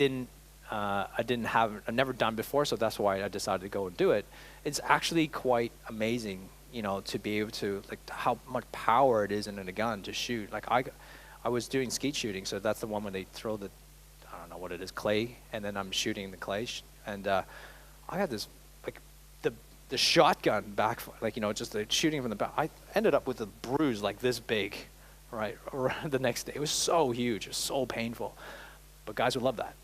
never done before. So that's why I decided to go and do it. It's actually quite amazing, to be able to like how much power it is in a gun to shoot. Like I was doing skeet shooting, so that's the one when they throw the, I don't know what it is, clay, and then I'm shooting the clay, and I had this. The shotgun back, just the shooting from the back, I ended up with a bruise like this big, right, the next day. It was so huge, it was so painful. But guys would love that,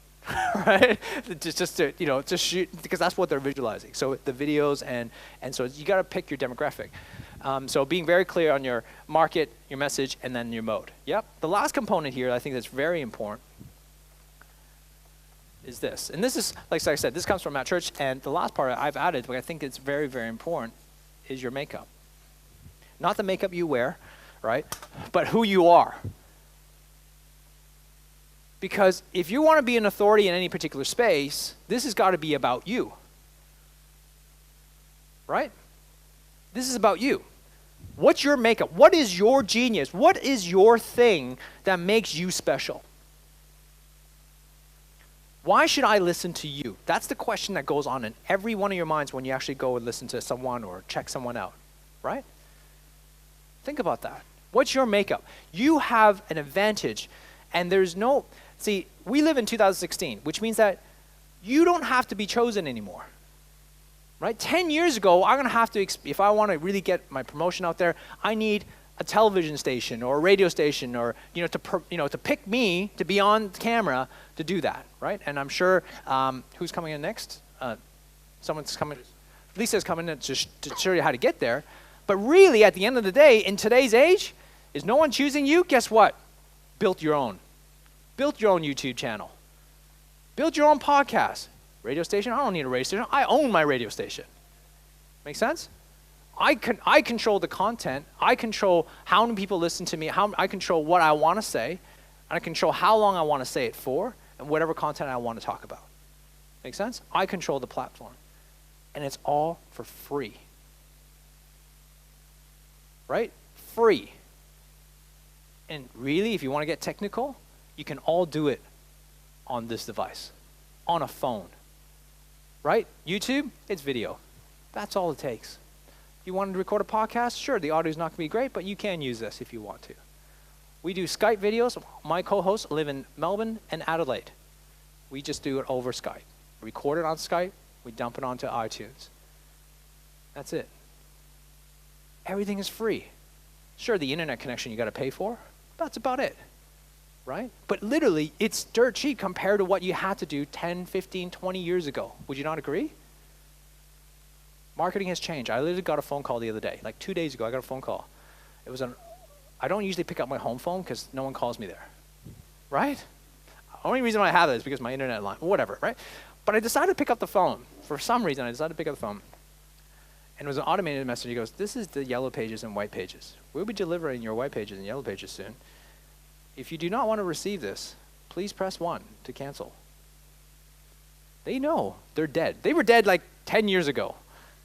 right? just to, to shoot, because that's what they're visualizing. So the videos, and so you got to pick your demographic. So being very clear on your market, your message, and then your mode. Yep. The last component here, I think that's very important, is this. And this is, like I said, this comes from Matt Church, and the last part I've added, but I think it's very, very important, is your makeup. Not the makeup you wear, right, but who you are. Because if you want to be an authority in any particular space, this has got to be about you, right? This is about you. What's your makeup? What is your genius? What is your thing that makes you special? Why should I listen to you? That's the question that goes on in every one of your minds when you actually go and listen to someone or check someone out, right? Think about that. What's your makeup? You have an advantage, and See, we live in 2016, which means that you don't have to be chosen anymore. Right? 10 years ago, I'm going to have to, if I want to really get my promotion out there, I need a television station or a radio station or, to pick me to be on camera to do that, right? And I'm sure, who's coming in next? Someone's coming, Lisa's coming in to show you how to get there. But really, at the end of the day, in today's age, is no one choosing you? Guess what? Build your own. Build your own YouTube channel. Build your own podcast. Radio station? I don't need a radio station. I own my radio station. Make sense? I control the content. I control how many people listen to me. I control what I want to say. And I control how long I want to say it for and whatever content I want to talk about. Make sense? I control the platform. And it's all for free. Right? Free. And really, if you want to get technical, you can all do it on this device, on a phone. Right? YouTube, it's video. That's all it takes. You want to record a podcast? Sure, the audio's not going to be great, but you can use this if you want to. We do Skype videos. My co-hosts live in Melbourne and Adelaide. We just do it over Skype. Record it on Skype. We dump it onto iTunes. That's it. Everything is free. Sure, the internet connection you got to pay for. That's about it. Right? But literally, it's dirt cheap compared to what you had to do 10, 15, 20 years ago. Would you not agree? Marketing has changed. I literally got a phone call the other day. Like 2 days ago, I got a phone call. It was I don't usually pick up my home phone because no one calls me there. Right? The only reason why I have that is because my internet line, whatever, right? But I decided to pick up the phone. For some reason, I decided to pick up the phone. And it was an automated message. He goes, this is the yellow pages and white pages. We'll be delivering your white pages and yellow pages soon. If you do not want to receive this, please press 1 to cancel. They know they're dead. They were dead like 10 years ago.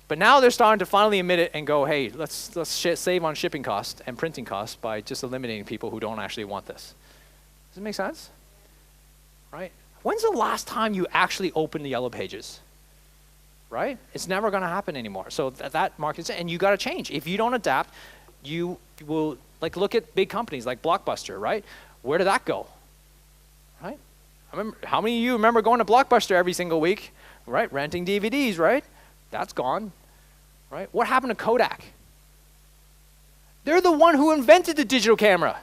But now they're starting to finally admit it and go, hey, let's save on shipping costs and printing costs by just eliminating people who don't actually want this. Does it make sense? Right? When's the last time you actually opened the yellow pages? Right? It's never going to happen anymore. So that market, and you got to change. If you don't adapt, you will, like, look at big companies like Blockbuster, right? Where did that go? Right? I remember, how many of you remember going to Blockbuster every single week, right? Renting DVDs, right? That's gone, right? What happened to Kodak? They're the one who invented the digital camera,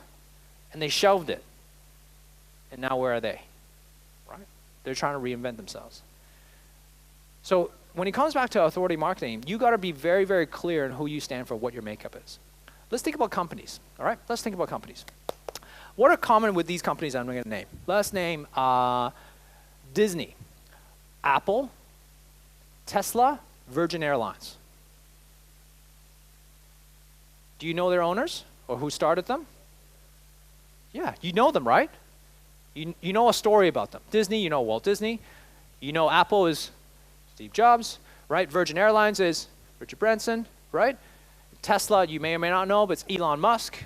and they shelved it. And now where are they? Right? They're trying to reinvent themselves. So when it comes back to authority marketing, you got to be very, very clear in who you stand for, what your makeup is. Let's think about companies, all right? Let's think about companies. What are common with these companies I'm going to name? Let's name Disney, Apple, Tesla, Virgin Airlines. Do you know their owners or who started them? Yeah, you know them, right? You know a story about them. Disney, you know Walt Disney. You know Apple is Steve Jobs, right? Virgin Airlines is Richard Branson, right? Tesla, you may or may not know, but it's Elon Musk.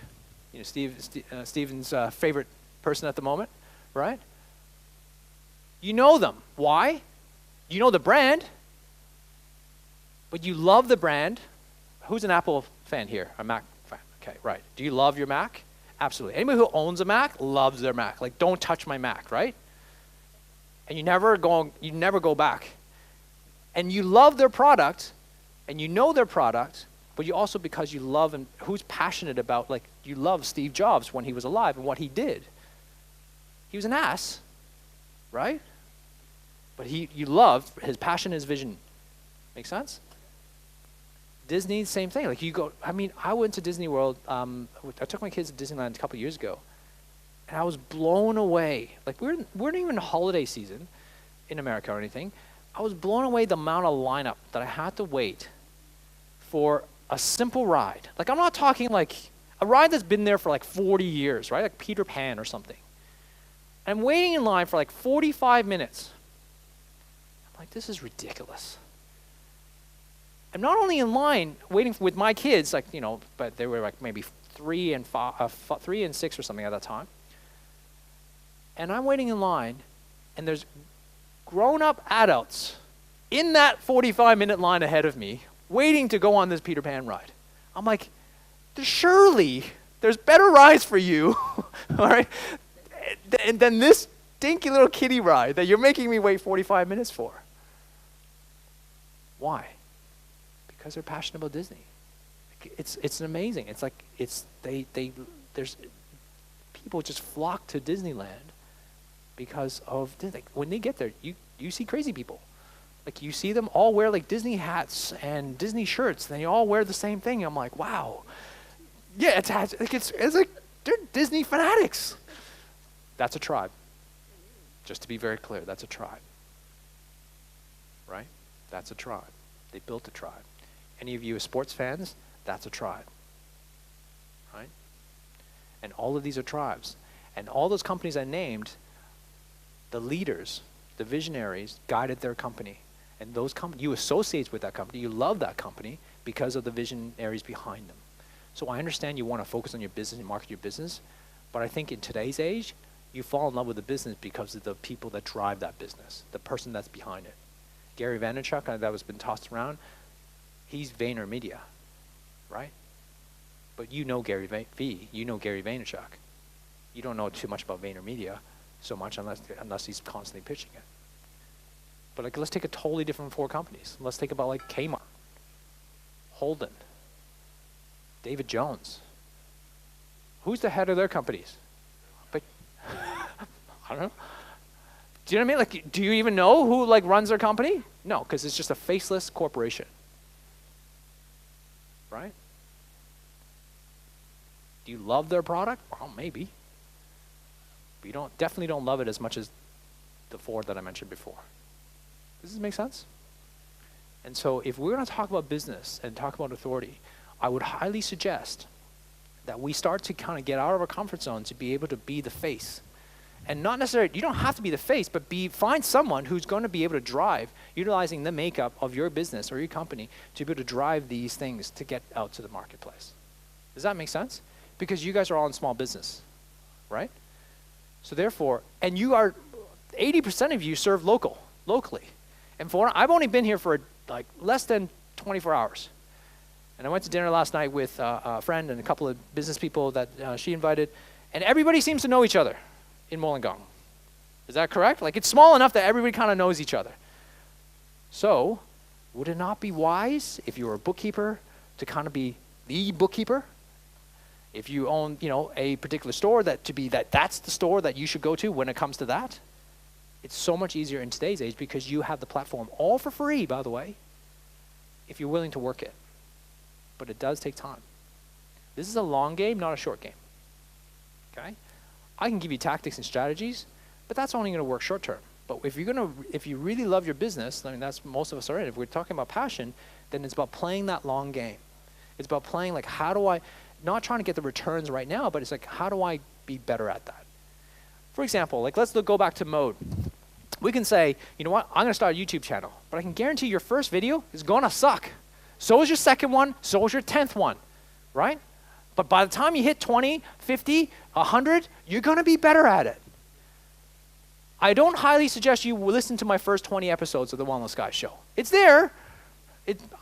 You know, Steven's favorite person at the moment, right? You know them. Why? You know the brand, but you love the brand. Who's an Apple fan here? A Mac fan? Okay, right. Do you love your Mac? Absolutely. Anybody who owns a Mac loves their Mac. Like, don't touch my Mac, right? And you never go back. And you love their product, and you know their product, but you also, because you love and who's passionate about, like, you love Steve Jobs when he was alive and what he did. He was an ass, right? But you loved his passion, his vision. Make sense? Disney, same thing. Like, you go, I mean, I went to Disney World. I took my kids to Disneyland a couple years ago, and I was blown away. Like, we weren't even in holiday season in America or anything. I was blown away the amount of lineup that I had to wait for a simple ride. Like, I'm not talking like a ride that's been there for like 40 years, right? Like Peter Pan or something. I'm waiting in line for like 45 minutes. I'm like, this is ridiculous. I'm not only in line waiting with my kids, like, you know, but they were like maybe 3 and 6 or something at that time. And I'm waiting in line, and there's grown-up adults in that 45-minute line ahead of me waiting to go on this Peter Pan ride. I'm like, surely there's better rides for you, all right, than this stinky little kiddie ride that you're making me wait 45 minutes for. Why? Because they're passionate about Disney. It's amazing. It's like there's people just flock to Disneyland because of Disney. When they get there, you see crazy people. Like you see them all wear like Disney hats and Disney shirts, and they all wear the same thing. I'm like, wow. Yeah, it's like they're Disney fanatics. That's a tribe. Just to be very clear, that's a tribe. Right? That's a tribe. They built a tribe. Any of you as sports fans, that's a tribe. Right? And all of these are tribes. And all those companies I named, the leaders, the visionaries, guided their company. And those you associate with that company, you love that company because of the visionaries behind them. So I understand you want to focus on your business and market your business, but I think in today's age, you fall in love with the business because of the people that drive that business, the person that's behind it. Gary Vaynerchuk, that was been tossed around, he's VaynerMedia, right? But you know Gary you know Gary Vaynerchuk. You don't know too much about VaynerMedia so much unless he's constantly pitching it. But like, let's take a totally different four companies. Let's think about like Kmart, Holden, David Jones. Who's the head of their companies? But I don't know. Do you know what I mean? Like, do you even know who like runs their company? No, because it's just a faceless corporation. Right? Do you love their product? Well, maybe. But you definitely don't love it as much as the four that I mentioned before. Does this make sense? And so if we're going to talk about business and talk about authority, I would highly suggest that we start to kind of get out of our comfort zone to be able to be the face. And not necessarily, you don't have to be the face, but find someone who's going to be able to drive, utilizing the makeup of your business or your company to be able to drive these things to get out to the marketplace. Does that make sense? Because you guys are all in small business, right? So therefore, and you are, 80% of you serve locally. And I've only been here for like less than 24 hours. And I went to dinner last night with a friend and a couple of business people that she invited, and everybody seems to know each other in Wollongong. Is that correct? Like it's small enough that everybody kind of knows each other. So would it not be wise if you were a bookkeeper to kind of be the bookkeeper? If you own, a particular store, that's the store that you should go to when it comes to that? It's so much easier in today's age because you have the platform all for free, by the way, if you're willing to work it. But it does take time. This is a long game, not a short game. Okay? I can give you tactics and strategies, but that's only going to work short term. But if you really love your business, I mean, that's most of us are in. If we're talking about passion, then it's about playing that long game. It's about playing like, how do I, not trying to get the returns right now, but it's like, how do I be better at that? For example, like let's go back to mode. We can say, you know what, I'm going to start a YouTube channel, but I can guarantee your first video is going to suck. So is your second one, so is your 10th one, right? But by the time you hit 20, 50, 100, you're going to be better at it. I don't highly suggest you listen to my first 20 episodes of the Wellness Guy Show. It's there.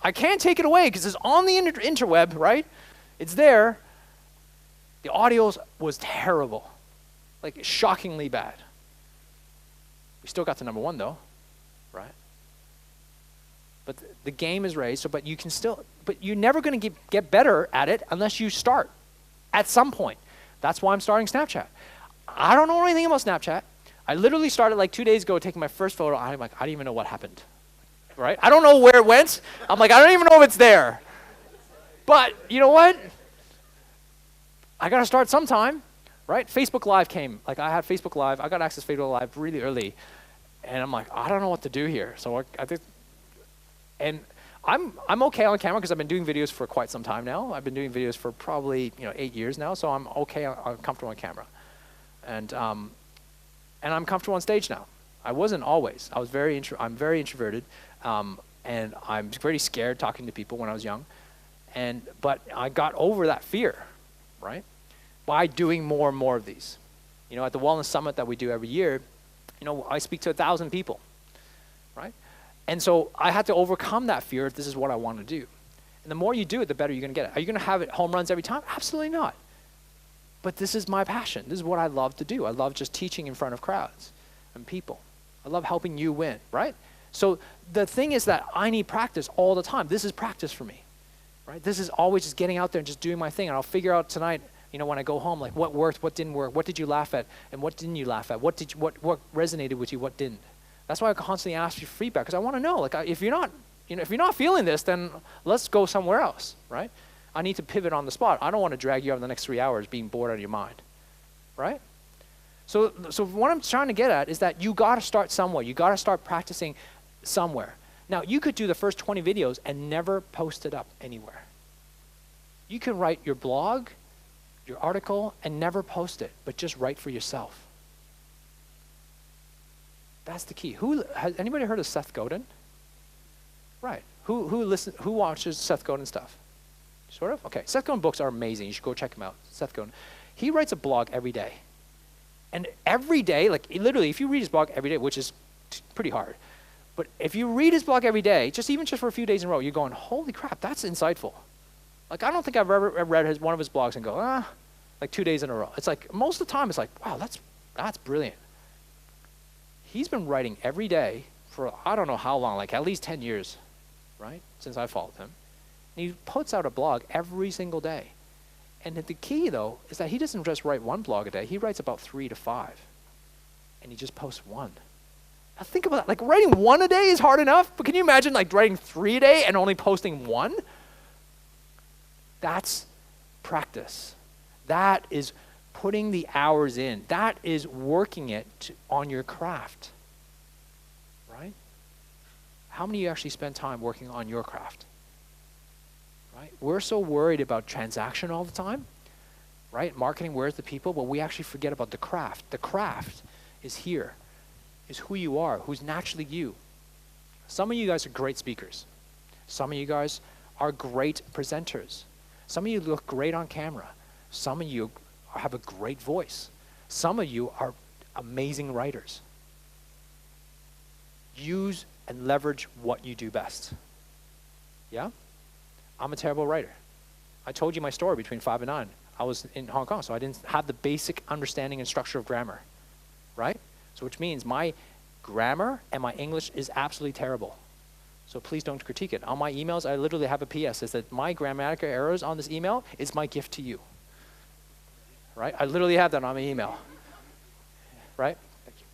I can't take it away because it's on the interweb, right? It's there. The audio was terrible, like shockingly bad. We still got to number one though, right? But the game is raised, but you're never going to get better at it unless you start at some point. That's why I'm starting Snapchat. I don't know anything about Snapchat. I literally started like 2 days ago taking my first photo. I'm like, I don't even know what happened, right? I don't know where it went. I'm like, I don't even know if it's there. But you know what? I got to start sometime, right? Facebook Live came. Like I had Facebook Live. I got access to Facebook Live really early. And I'm like, I don't know what to do here. So I think, and I'm okay on camera because I've been doing videos for quite some time now. I've been doing videos for probably 8 years now. So I'm okay. I'm comfortable on camera. And I'm comfortable on stage now. I wasn't always. I'm very introverted. And I'm very scared talking to people when I was young. But I got over that fear, right? By doing more and more of these. At the Wellness Summit that we do every year, I speak to 1,000 people, right? And so I had to overcome that fear if this is what I want to do. And the more you do it, the better you're going to get it. Are you going to have it home runs every time? Absolutely not. But this is my passion. This is what I love to do. I love just teaching in front of crowds. and people. I love helping you win, right? So the thing is that I need practice all the time. This is practice for me, right? This is always just getting out there and just doing my thing. And I'll figure out tonight, when I go home, like what worked, what didn't work, what did you laugh at, and what didn't you laugh at? What resonated with you, what didn't? That's why I constantly ask you feedback, because I want to know, like, if you're not feeling this, then let's go somewhere else, right? I need to pivot on the spot. I don't want to drag you out in the next 3 hours being bored out of your mind, right? So what I'm trying to get at is that you got to start somewhere. You got to start practicing somewhere. Now, you could do the first 20 videos and never post it up anywhere. You can write your blog, your article, and never post it, but just write for yourself. That's the key. Has anybody heard of Seth Godin? Right. Who watches Seth Godin stuff? Sort of? Okay. Seth Godin books are amazing. You should go check him out. Seth Godin. He writes a blog every day. And every day, like literally, if you read his blog every day, which is pretty hard, but if you read his blog every day, just for a few days in a row, you're going, holy crap, that's insightful. Like, I don't think I've ever read one of his blogs and go, like 2 days in a row. It's like, most of the time, it's like, wow, that's brilliant. He's been writing every day for I don't know how long, like at least 10 years, right, since I followed him. And he puts out a blog every single day. And the key, though, is that he doesn't just write one blog a day. He writes about 3 to 5. And he just posts one. Now think about that. Like, writing one a day is hard enough, but can you imagine, like, writing 3 a day and only posting one? That's practice. That is putting the hours in. That is working it on your craft, right? How many of you actually spend time working on your craft? Right? We're so worried about transaction all the time, right? Marketing, where's the people? But we actually forget about the craft. The craft is here, is who you are, who's naturally you. Some of you guys are great speakers. Some of you guys are great presenters. Some of you look great on camera. Some of you have a great voice. Some of you are amazing writers. Use and leverage what you do best. Yeah? I'm a terrible writer. I told you my story between 5 and 9. I was in Hong Kong, so I didn't have the basic understanding and structure of grammar, right? So which means my grammar and my English is absolutely terrible. So please don't critique it. On my emails, I literally have a PS that says that my grammatical errors on this email is my gift to you, right? I literally have that on my email, right? Thank you.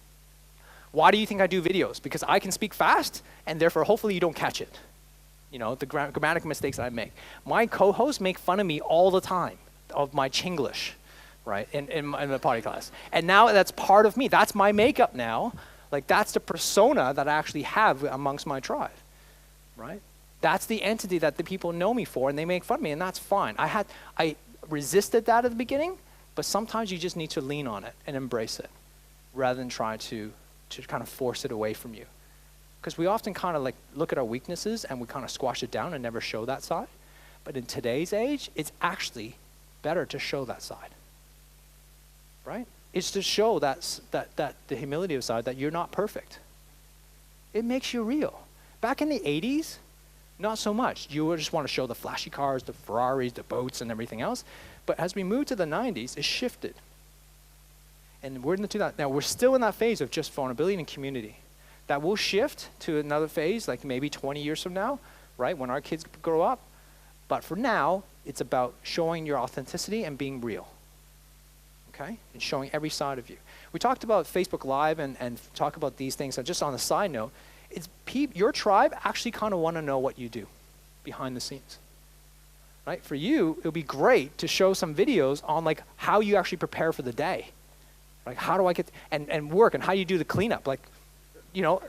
Why do you think I do videos? Because I can speak fast, and therefore hopefully you don't catch it. The grammatical mistakes that I make. My co-hosts make fun of me all the time of my Chinglish, right, in the potty class. And now that's part of me. That's my makeup now. Like, that's the persona that I actually have amongst my tribe, right? That's the entity that the people know me for, and they make fun of me, and that's fine. I resisted that at the beginning, but sometimes you just need to lean on it and embrace it rather than try to kind of force it away from you. Because we often kind of like look at our weaknesses and we kind of squash it down and never show that side. But in today's age, it's actually better to show that side, right? It's to show that the humility of side, that you're not perfect. It makes you real. Back in the 80s, not so much. You would just want to show the flashy cars, the Ferraris, the boats, and everything else. But as we move to the 90s, it shifted. And we're in the 2000s. Now, we're still in that phase of just vulnerability and community. That will shift to another phase, like maybe 20 years from now, right, when our kids grow up. But for now, it's about showing your authenticity and being real, okay, and showing every side of you. We talked about Facebook Live and talk about these things. So just on a side note, your tribe actually kind of want to know what you do behind the scenes, right? For you, it would be great to show some videos on like how you actually prepare for the day. Like, how do I get and work, and how you do the cleanup, like. Well,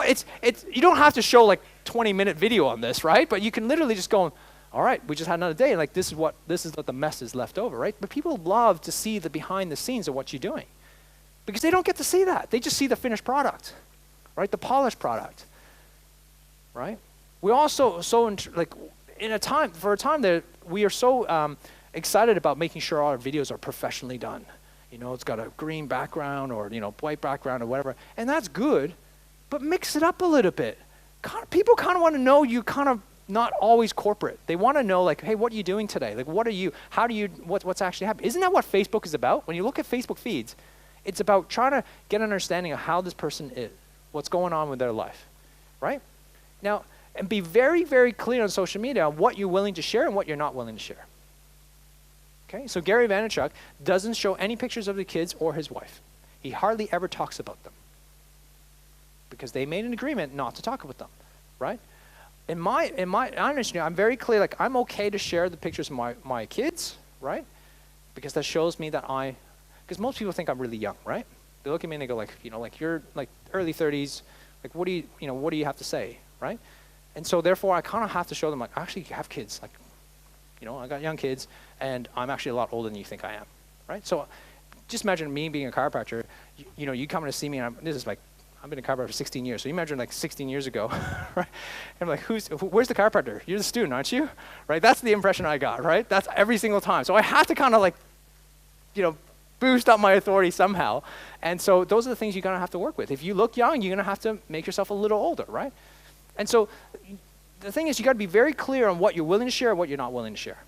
it's you don't have to show like 20-minute video on this, right? But you can literally just go, all right, we just had another day, and like this is what the mess is left over, right? But people love to see the behind the scenes of what you're doing, because they don't get to see that. They just see the finished product, right? The polished product, right? We also for a time that we are so excited about making sure our videos are professionally done. It's got a green background or, white background or whatever. And that's good, but mix it up a little bit. People kind of want to know you kind of not always corporate. They want to know, like, hey, what are you doing today? Like, what's actually happening? Isn't that what Facebook is about? When you look at Facebook feeds, It's about trying to get an understanding of how this person is, what's going on with their life, right? Now, and be very, very clear on social media on what you're willing to share and what you're not willing to share. Okay, so Gary Vaynerchuk doesn't show any pictures of the kids or his wife. He hardly ever talks about them because they made an agreement not to talk about them, right? I understand, I'm very clear, like I'm okay to share the pictures of my kids, right? Because that shows me that because most people think I'm really young, right? They look at me and they go like, like you're like early 30s, like what do you have to say, right? And so therefore I kind of have to show them like, I actually have kids, like, I got young kids and I'm actually a lot older than you think I am, right? So just imagine me being a chiropractor, you come to see me and I've been a chiropractor for 16 years. So you imagine like 16 years ago, right? And I'm like, where's the chiropractor? You're the student, aren't you? Right? That's the impression I got, right? That's every single time. So I have to kind of like, boost up my authority somehow. And so those are the things you're going to have to work with. If you look young, you're going to have to make yourself a little older, right? And so the thing is, you got to be very clear on what you're willing to share and what you're not willing to share.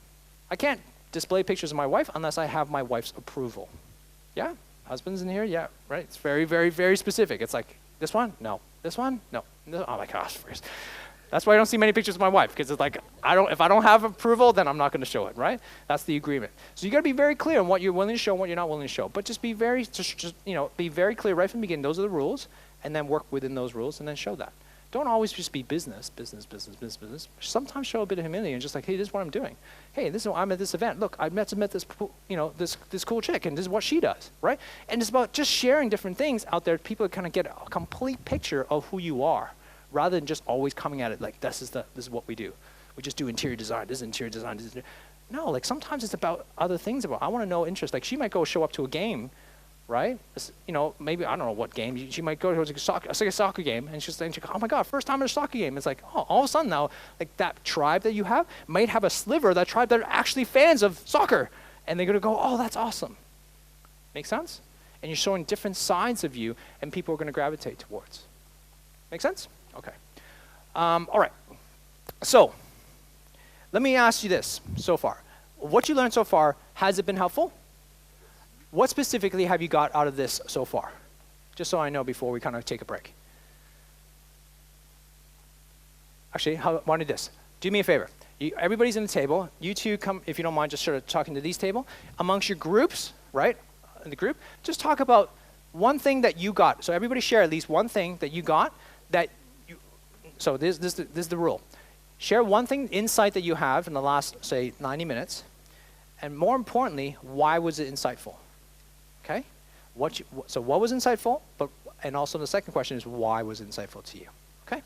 I can't display pictures of my wife unless I have my wife's approval. Yeah? Husbands in here? Yeah, right? It's very, very, very specific. It's like, this one? No. This one? No. Oh my gosh. That's why I don't see many pictures of my wife, because it's like, if I don't have approval, then I'm not going to show it, right? That's the agreement. So you got to be very clear on what you're willing to show and what you're not willing to show. But just be very, be very clear right from the beginning. Those are the rules, and then work within those rules, and then show that. Don't always just be business. Sometimes show a bit of humility and just like, hey, this is what I'm doing. Hey, I'm at this event. Look, I met this, this cool chick, and this is what she does, right? And it's about just sharing different things out there. People kind of get a complete picture of who you are, rather than just always coming at it like this is what we do. We just do interior design. This is interior design. No, like sometimes it's about other things. I want to know interest. Like she might go show up to a game, right? Maybe, I don't know what game. She might go to a soccer game, and she's like, oh my God, first time at a soccer game. It's like, oh, all of a sudden now, like that tribe that you have might have a sliver of that tribe that are actually fans of soccer. And they're going to go, oh, that's awesome. Make sense? And you're showing different sides of you, and people are going to gravitate towards. Make sense? Okay. All right. So let me ask you this so far. What you learned so far, has it been helpful? What specifically have you got out of this so far? Just so I know before we kind of take a break. Actually, why don't you do this? Do me a favor. Everybody's in the table. You two come, if you don't mind, just sort of talking to these table. Amongst your groups, right, in the group, just talk about one thing that you got. So everybody share at least one thing that you got that so this is the rule. Share one thing, insight that you have in the last, say, 90 minutes. And more importantly, why was it insightful? Okay? So what was insightful? And also the second question is, why was it insightful to you? Okay?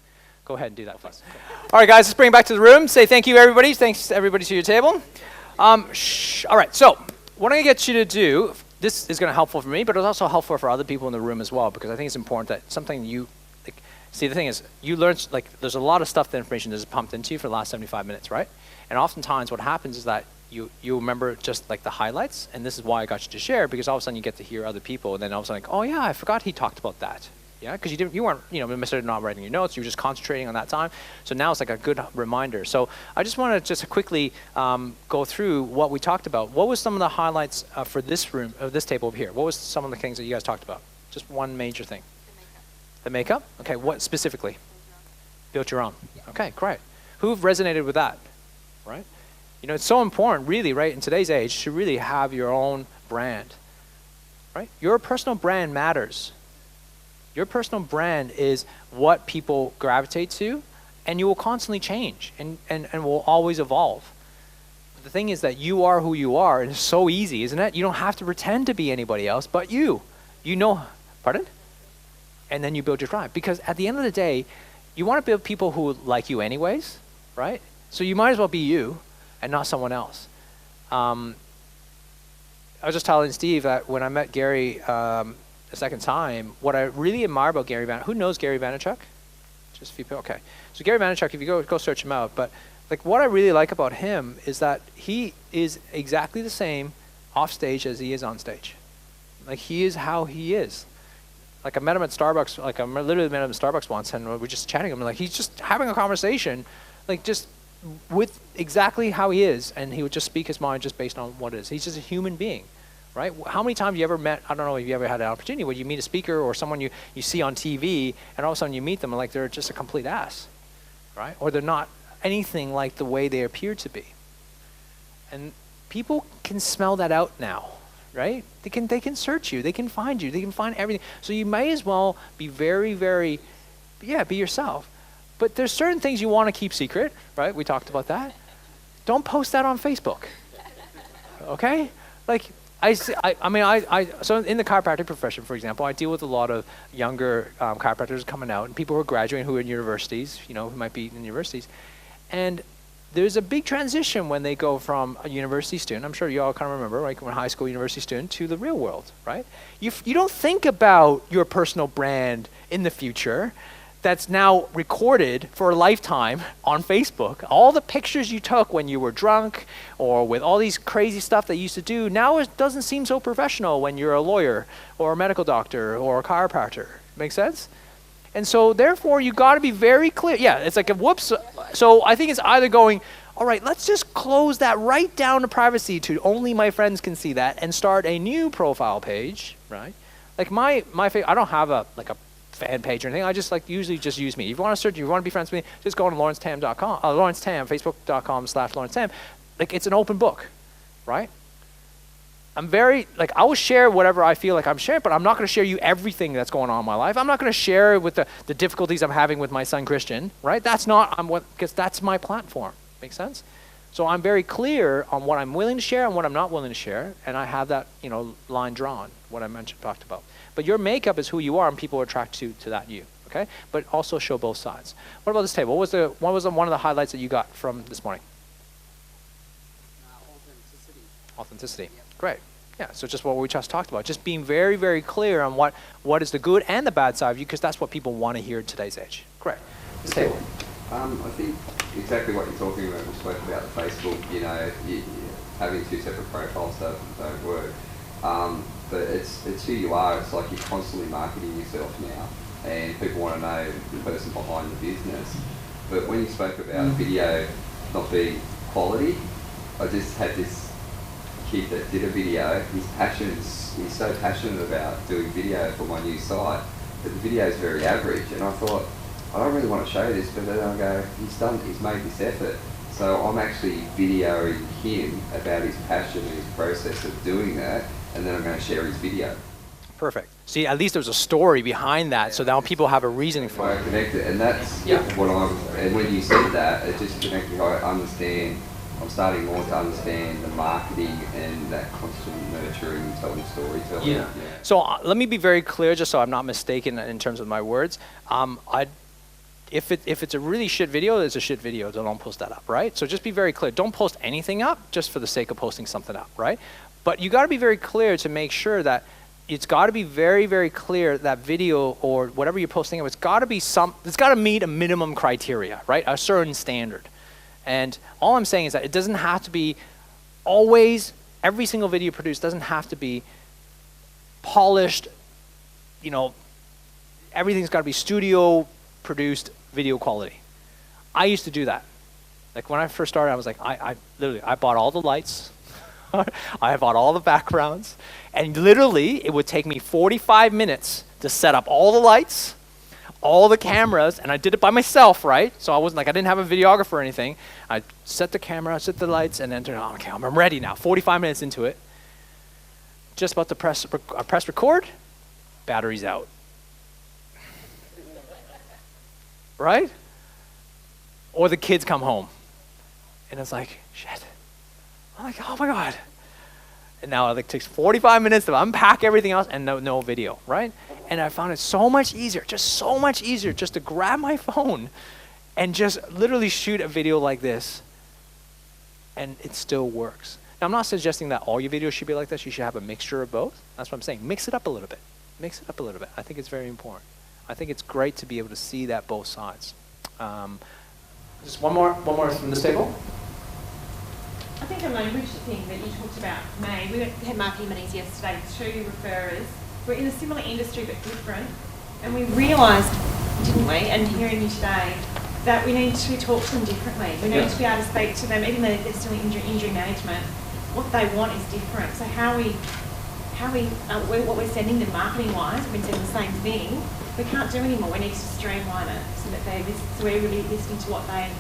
Go ahead and do that, please. All right, guys, let's bring it back to the room. Say thank you, everybody. Thanks, everybody, to your table. All right, so what I'm going to get you to do, this is going to be helpful for me, but it's also helpful for other people in the room as well, because I think it's important that something you, see, the thing is, you learn, there's a lot of stuff, the information that's pumped into you for the last 75 minutes, right? And oftentimes what happens is that you remember just like the highlights, and this is why I got you to share, because all of a sudden you get to hear other people, and then all of a sudden, like, oh yeah, I forgot he talked about that. Yeah, because you weren't, necessarily not writing your notes, you were just concentrating on that time. So now it's like a good reminder. So I just want to just quickly go through what we talked about. What was some of the highlights for this room, this table over here? What was some of the things that you guys talked about? Just one major thing. The makeup? Okay, what specifically? Built your own. Yeah. Okay, great. Who resonated with that? Right? It's so important, really, right, in today's age, to really have your own brand. Right? Your personal brand matters. Your personal brand is what people gravitate to, and you will constantly change and will always evolve. But the thing is that you are who you are, and it's so easy, isn't it? You don't have to pretend to be anybody else but you. Pardon? And then you build your tribe. Because at the end of the day, you want to build people who like you anyways, right? So you might as well be you and not someone else. I was just telling Steve that when I met Gary the second time, what I really admire about Gary Vaynerchuk, who knows Gary Vaynerchuk? Just a few people, okay. So Gary Vaynerchuk, if you go search him out, but like what I really like about him is that he is exactly the same off stage as he is on stage. Like he is how he is. Like I met him at Starbucks, like I literally met him at Starbucks once, and we were just chatting. I'm like, he's just having a conversation, like just with exactly how he is, and he would just speak his mind just based on what it is. He's just a human being, right? How many times you ever met, I don't know if you ever had an opportunity where you meet a speaker or someone you see on TV, and all of a sudden you meet them and like they're just a complete ass, right? Or they're not anything like the way they appear to be. And people can smell that out now, right? They can search you, they can find you, they can find everything. So you may as well be very, very, be yourself. But there's certain things you want to keep secret, right? We talked about that. Don't post that on Facebook, okay? Like, so in the chiropractic profession, for example, I deal with a lot of younger chiropractors coming out and people who are graduating who are in universities, who might be in universities. And there's a big transition when they go from a university student, I'm sure you all kind of remember, like when high school, university student, to the real world, right? You don't think about your personal brand in the future that's now recorded for a lifetime on Facebook. All the pictures you took when you were drunk or with all these crazy stuff that you used to do, now it doesn't seem so professional when you're a lawyer or a medical doctor or a chiropractor. Make sense? And so therefore you gotta be very clear. Yeah, it's like a whoops. So I think it's either going, all right, let's just close that right down to privacy to only my friends can see that and start a new profile page, right? Like my I don't have a fan page or anything. I just usually just use me. If you want to search, if you want to be friends with me, just go on LaurenceTham.com, Laurence Tham, Facebook.com/Laurence Tham. Like it's an open book, right? I'm very, I will share whatever I feel like I'm sharing, but I'm not going to share you everything that's going on in my life. I'm not going to share with the difficulties I'm having with my son Christian, right? That's not, because that's my platform. Make sense? So I'm very clear on what I'm willing to share and what I'm not willing to share, and I have that, line drawn, what I talked about. But your makeup is who you are, and people are attracted to that you, okay? But also show both sides. What about this table? What was one of the highlights that you got from this morning? Authenticity. Authenticity. Yep. Great. Yeah, so just what we just talked about. Just being very, very clear on what is the good and the bad side of you, because that's what people want to hear in today's age. Great. This table. I think exactly what you're talking about. We spoke about the Facebook, having two separate profiles don't work. But it's who you are. It's like you're constantly marketing yourself now, and people want to know the person behind the business. But when you spoke about video not being quality, I just had this kid that did a video. He's so passionate about doing video for my new site, but the video is very average. And I thought, I don't really want to show this, but then I go, he's made this effort. So I'm actually videoing him about his passion and his process of doing that, and then I'm going to share his video. Perfect. See, at least there's a story behind that, so now people have a reasoning for it. I connected, and that's what and when you said that, it just connected. I'm starting more to understand the marketing and that constant nurturing and telling storytelling. Yeah. So let me be very clear, just so I'm not mistaken in terms of my words. If it's a really shit video, it's a shit video. Don't post that up, right? So just be very clear. Don't post anything up just for the sake of posting something up, right? But you got to be very clear to make sure that it's got to be very, very clear that video or whatever you're posting up, it's got to meet a minimum criteria, right? A certain standard. And all I'm saying is that it doesn't have to be always, every single video produced doesn't have to be polished, everything's got to be studio produced video quality. I used to do that. Like when I first started, I was like, I bought all the lights, I bought all the backgrounds, and literally it would take me 45 minutes to set up all the lights, all the cameras, and I did it by myself, right? So I didn't have a videographer or anything. I set the camera, set the lights, and then okay, I'm ready now. 45 minutes into it, just about to press record, battery's out. Right? Or the kids come home, and it's like, shit. I'm like, oh my God. And now it takes 45 minutes to unpack everything else and no video, right? And I found it so much easier just to grab my phone and just literally shoot a video like this, and it still works. Now, I'm not suggesting that all your videos should be like this. You should have a mixture of both. That's what I'm saying. Mix it up a little bit. I think it's very important. I think it's great to be able to see that both sides. Just one more from this table. I think a language thing that you talked about, May, we had marketing meetings yesterday, 2 referrers. We're in a similar industry but different, and we realised, didn't we, and hearing you today, that we need to talk to them differently. We need to be able to speak to them, even though they're still in injury management. What they want is different. So how we what we're sending them marketing-wise, we've been sending the same thing. We can't do anymore. We need to streamline it so that we're really listening to what they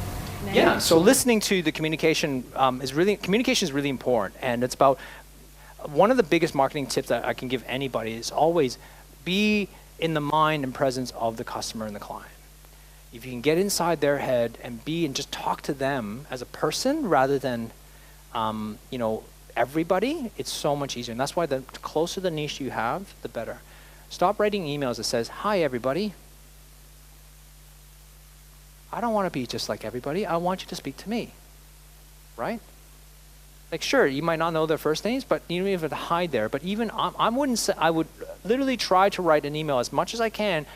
need. Yeah. So listening to the communication is really important, and it's about one of the biggest marketing tips that I can give anybody is always be in the mind and presence of the customer and the client. If you can get inside their head and just talk to them as a person rather than, everybody, it's so much easier. And that's why the closer the niche you have, the better. Stop writing emails that says, "Hi, everybody. I don't want to be just like everybody. I want you to speak to me." Right? Like, sure, you might not know their first names, but you don't even have to hide there. But even I wouldn't say, I would literally try to write an email as much as I can.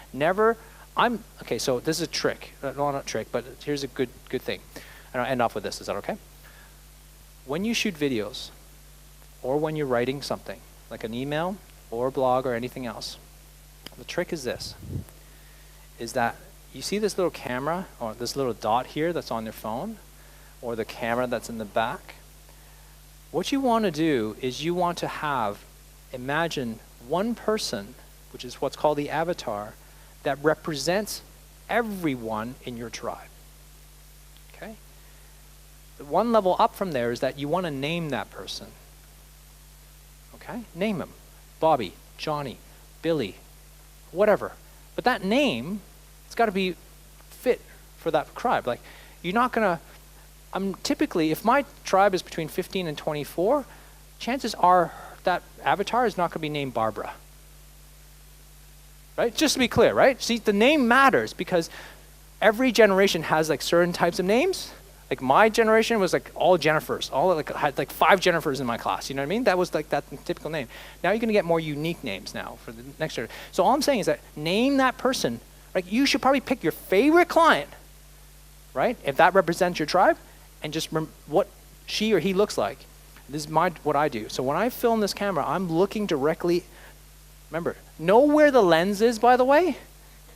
Okay, so this is a trick. No, not a trick, but here's a good thing. And I'll end off with this. Is that okay? When you shoot videos, or when you're writing something, like an email, or a blog, or anything else, the trick is this, is that you see this little camera, or this little dot here that's on your phone, or the camera that's in the back. What you want to do is you want to imagine one person, which is what's called the avatar, that represents everyone in your tribe. Okay? The one level up from there is that you want to name that person. Okay? Name him. Bobby, Johnny, Billy, whatever. But that name, it's got to be fit for that tribe. Like, you're not going to, typically, if my tribe is between 15 and 24, chances are that avatar is not going to be named Barbara. Right? Just to be clear, right? See, the name matters because every generation has like certain types of names. Like my generation was like all Jennifers. I had like 5 Jennifers in my class. You know what I mean? That was like that typical name. Now you're going to get more unique names now for the next year. So all I'm saying is that name that person. Like you should probably pick your favorite client, right? If that represents your tribe, and just what she or he looks like. This is what I do. So when I film this camera, I'm looking directly. Remember, know where the lens is, by the way.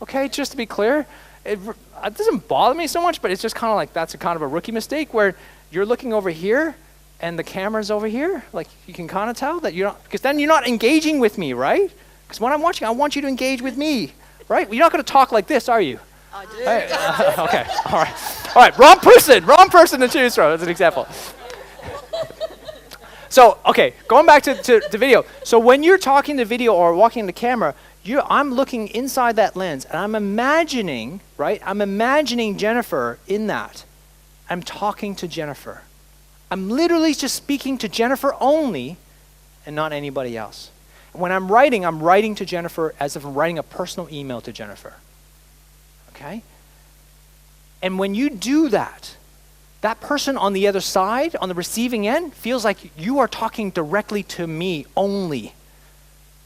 Okay, just to be clear. It doesn't bother me so much, but it's just kind of like that's a kind of a rookie mistake where you're looking over here and the camera's over here. Like you can kind of tell that you're not, because then you're not engaging with me, right? Because when I'm watching, I want you to engage with me, right? You're not going to talk like this, are you? I do. Okay, all right. Wrong person to choose from as an example. So, okay, going back to the video. So when you're talking to video or walking the camera, I'm looking inside that lens and I'm imagining, right? I'm imagining Jennifer in that. I'm talking to Jennifer. I'm literally just speaking to Jennifer only and not anybody else. When I'm writing to Jennifer as if I'm writing a personal email to Jennifer. Okay? And when you do that, that person on the other side, on the receiving end, feels like you are talking directly to me only.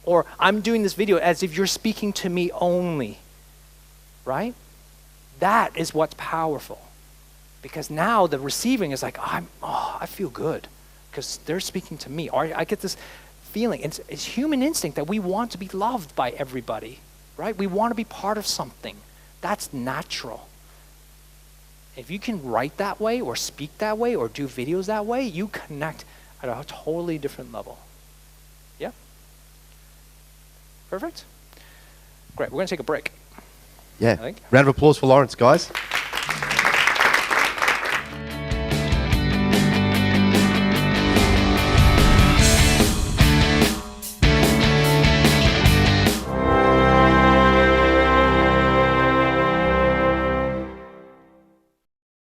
Or I'm doing this video as if you're speaking to me only. Right? That is what's powerful. Because now the receiving is like, I feel good. Because they're speaking to me. Or I get this feeling. It's human instinct that we want to be loved by everybody. Right? We want to be part of something. That's natural. If you can write that way or speak that way or do videos that way, you connect at a totally different level. Yeah? Perfect? Great. We're going to take a break. Yeah. I think. Round of applause for Laurence, guys.